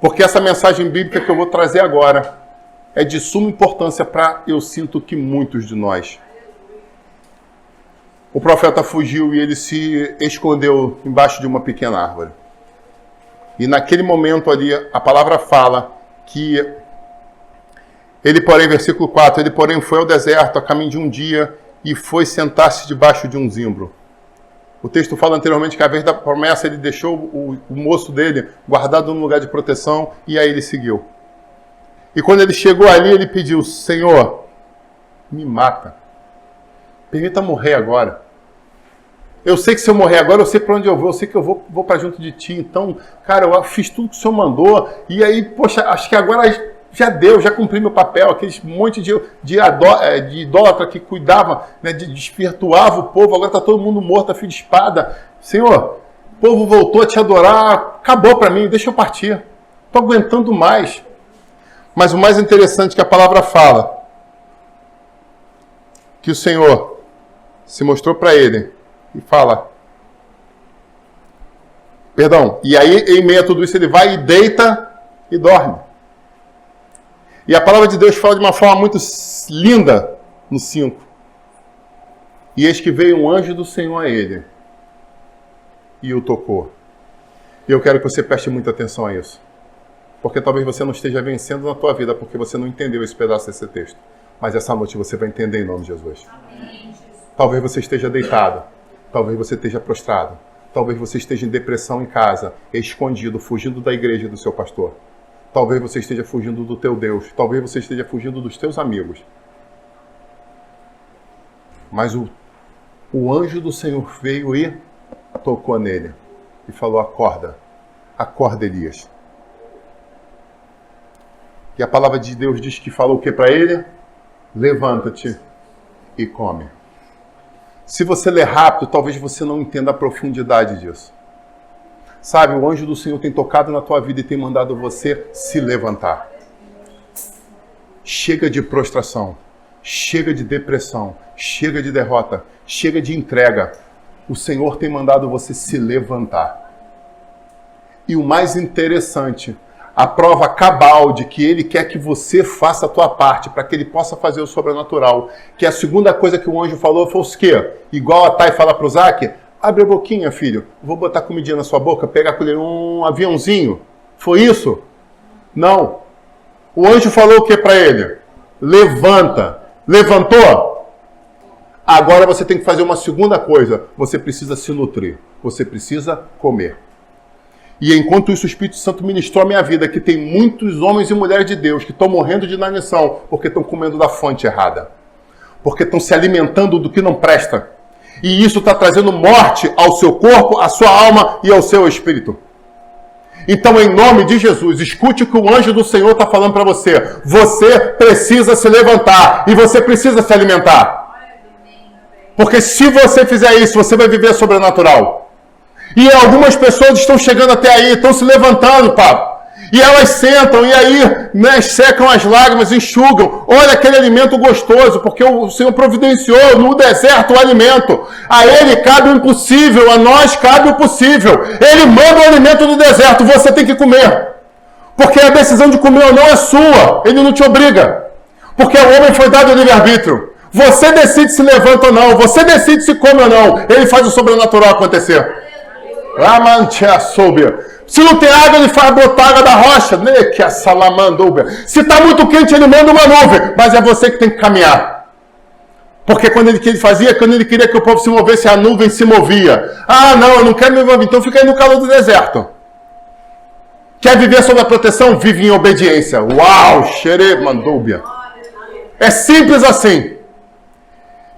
Porque essa mensagem bíblica que eu vou trazer agora é de suma importância para, eu sinto que muitos de nós. O profeta fugiu e ele se escondeu embaixo de uma pequena árvore. E naquele momento ali, a palavra fala que ele, porém, versículo 4, ele, porém, foi ao deserto a caminho de um dia e foi sentar-se debaixo de um zimbro. O texto fala anteriormente que a vez da promessa ele deixou o moço dele guardado num lugar de proteção e aí ele seguiu. E quando ele chegou ali, ele pediu: Senhor, me mata. Permita morrer agora. Eu sei que se eu morrer agora, eu sei para onde eu vou. Eu sei que eu vou para junto de ti. Então, cara, eu fiz tudo que o Senhor mandou. E aí, poxa, acho que agora já deu, já cumpri meu papel. Aqueles monte de idólatra que cuidava, né, desvirtuava o povo. Agora está todo mundo morto a fio de espada. Senhor, o povo voltou a te adorar. Acabou para mim, deixa eu partir. Estou aguentando mais. Mas o mais interessante que a palavra fala, que o Senhor se mostrou para ele e fala, e aí em meio a tudo isso ele vai e deita e dorme. E a palavra de Deus fala de uma forma muito linda no 5. E eis que veio um anjo do Senhor a ele e o tocou. E eu quero que você preste muita atenção a isso. Porque talvez você não esteja vencendo na tua vida porque você não entendeu esse pedaço desse texto. Mas essa noite você vai entender em nome de Jesus. Amém. Talvez você esteja deitado. Talvez você esteja prostrado. Talvez você esteja em depressão em casa, escondido, fugindo da igreja do seu pastor. Talvez você esteja fugindo do teu Deus. Talvez você esteja fugindo dos teus amigos. Mas o anjo do Senhor veio e tocou nele. E falou: acorda. Acorda, Elias. E a palavra de Deus diz que falou o que para ele? Levanta-te e come. Se você ler rápido, talvez você não entenda a profundidade disso. Sabe, o anjo do Senhor tem tocado na tua vida e tem mandado você se levantar. Chega de prostração, chega de depressão, chega de derrota, chega de entrega. O Senhor tem mandado você se levantar. E o mais interessante, a prova cabal de que Ele quer que você faça a tua parte para que Ele possa fazer o sobrenatural. Que a segunda coisa que o anjo falou foi o quê? Igual a Thay fala para o Zac: abre a boquinha, filho. Vou botar comidinha na sua boca, pegar um aviãozinho. Foi isso? Não. O anjo falou o que para ele? Levanta. Levantou? Agora você tem que fazer uma segunda coisa. Você precisa se nutrir. Você precisa comer. E enquanto isso, o Espírito Santo ministrou a minha vida, que tem muitos homens e mulheres de Deus que estão morrendo de inanição porque estão comendo da fonte errada. Porque estão se alimentando do que não presta. E isso está trazendo morte ao seu corpo, à sua alma e ao seu espírito. Então, em nome de Jesus, escute o que o anjo do Senhor está falando para você. Você precisa se levantar e você precisa se alimentar. Porque se você fizer isso, você vai viver sobrenatural. E algumas pessoas estão chegando até aí, estão se levantando, papo. E elas sentam e aí, né, secam as lágrimas, enxugam. Olha aquele alimento gostoso, porque o Senhor providenciou no deserto o alimento. A Ele cabe o impossível, a nós cabe o possível. Ele manda o alimento do deserto, você tem que comer. Porque a decisão de comer ou não é sua, Ele não te obriga. Porque o homem foi dado o livre-arbítrio. Você decide se levanta ou não, você decide se come ou não. Ele faz o sobrenatural acontecer. Se não tem água, ele faz brotar água da rocha. Se está muito quente, ele manda uma nuvem. Mas é você que tem que caminhar. Porque quando ele fazia, quando ele queria que o povo se movesse, a nuvem se movia. Ah, não, eu não quero me mover. Então fica aí no calor do deserto. Quer viver sob a proteção? Vive em obediência. Uau, xeremandúbia. É simples assim.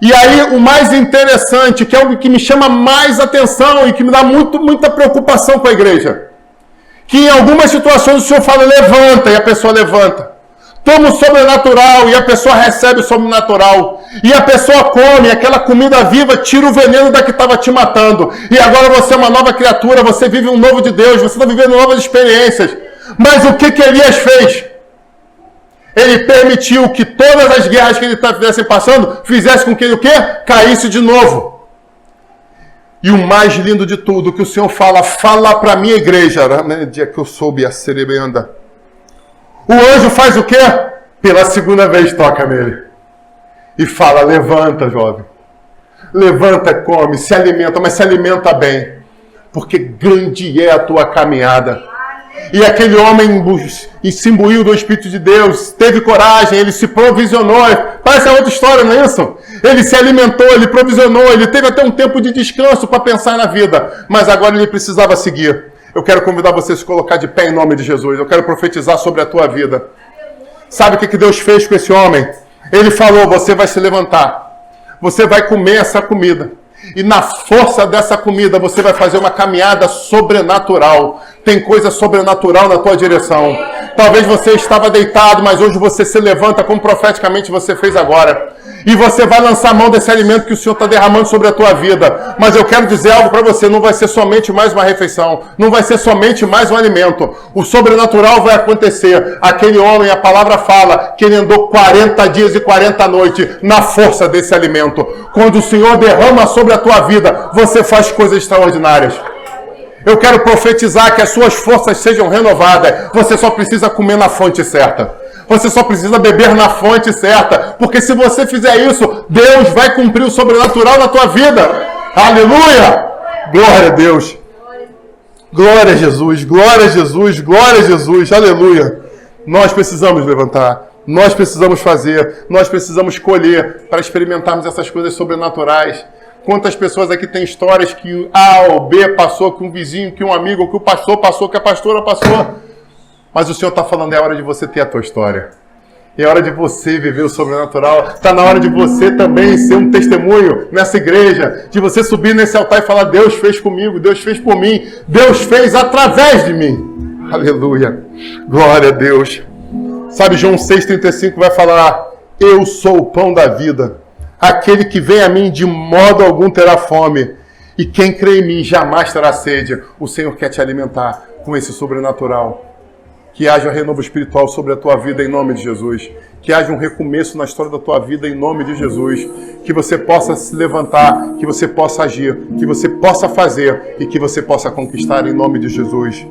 E aí, o mais interessante, que é o que me chama mais atenção e que me dá muita preocupação com a igreja, que em algumas situações o Senhor fala, levanta, e a pessoa levanta. Toma o sobrenatural, e a pessoa recebe o sobrenatural. E a pessoa come, aquela comida viva tira o veneno da que estava te matando. E agora você é uma nova criatura, você vive um novo de Deus, você está vivendo novas experiências. Mas o que Elias fez? Ele permitiu que todas as guerras que ele estivesse passando fizesse com que ele o quê? Caísse de novo. E o mais lindo de tudo, que o Senhor fala para a minha igreja, no dia que eu soube a cerebenda. O anjo faz o quê? Pela segunda vez toca nele. E fala, levanta, jovem. Levanta, come, se alimenta, mas se alimenta bem. Porque grande é a tua caminhada. E aquele homem se imbuiu do Espírito de Deus, teve coragem, ele se provisionou. Parece outra história, não é isso? Ele se alimentou, ele provisionou, ele teve até um tempo de descanso para pensar na vida. Mas agora ele precisava seguir. Eu quero convidar você a se colocar de pé em nome de Jesus. Eu quero profetizar sobre a tua vida. Sabe o que Deus fez com esse homem? Ele falou, você vai se levantar. Você vai comer essa comida. E na força dessa comida você vai fazer uma caminhada sobrenatural. Tem coisa sobrenatural na tua direção. Talvez você estava deitado, mas hoje você se levanta como profeticamente você fez agora. E você vai lançar mão desse alimento que o Senhor está derramando sobre a tua vida. Mas eu quero dizer algo para você, não vai ser somente mais uma refeição. Não vai ser somente mais um alimento. O sobrenatural vai acontecer. Aquele homem, a palavra fala, que ele andou 40 dias e 40 noites na força desse alimento. Quando o Senhor derrama sobre a tua vida, você faz coisas extraordinárias. Eu quero profetizar que as suas forças sejam renovadas. Você só precisa comer na fonte certa. Você só precisa beber na fonte certa. Porque se você fizer isso, Deus vai cumprir o sobrenatural na tua vida. Aleluia! Glória a Deus. Glória a Jesus, glória a Jesus, glória a Jesus. Aleluia. Nós precisamos levantar. Nós precisamos fazer. Nós precisamos colher para experimentarmos essas coisas sobrenaturais. Quantas pessoas aqui têm histórias que A ou B passou, que um vizinho, que um amigo, que o pastor passou, que a pastora passou. Mas o Senhor está falando, é hora de você ter a tua história. É hora de você viver o sobrenatural. Está na hora de você também ser um testemunho nessa igreja. De você subir nesse altar e falar, Deus fez comigo, Deus fez por mim. Deus fez através de mim. Aleluia. Glória a Deus. Sabe, João 6,35 vai falar, eu sou o pão da vida. Aquele que vem a mim de modo algum terá fome. E quem crê em mim jamais terá sede. O Senhor quer te alimentar com esse sobrenatural. Que haja renovo espiritual sobre a tua vida em nome de Jesus. Que haja um recomeço na história da tua vida em nome de Jesus. Que você possa se levantar, que você possa agir, que você possa fazer e que você possa conquistar em nome de Jesus.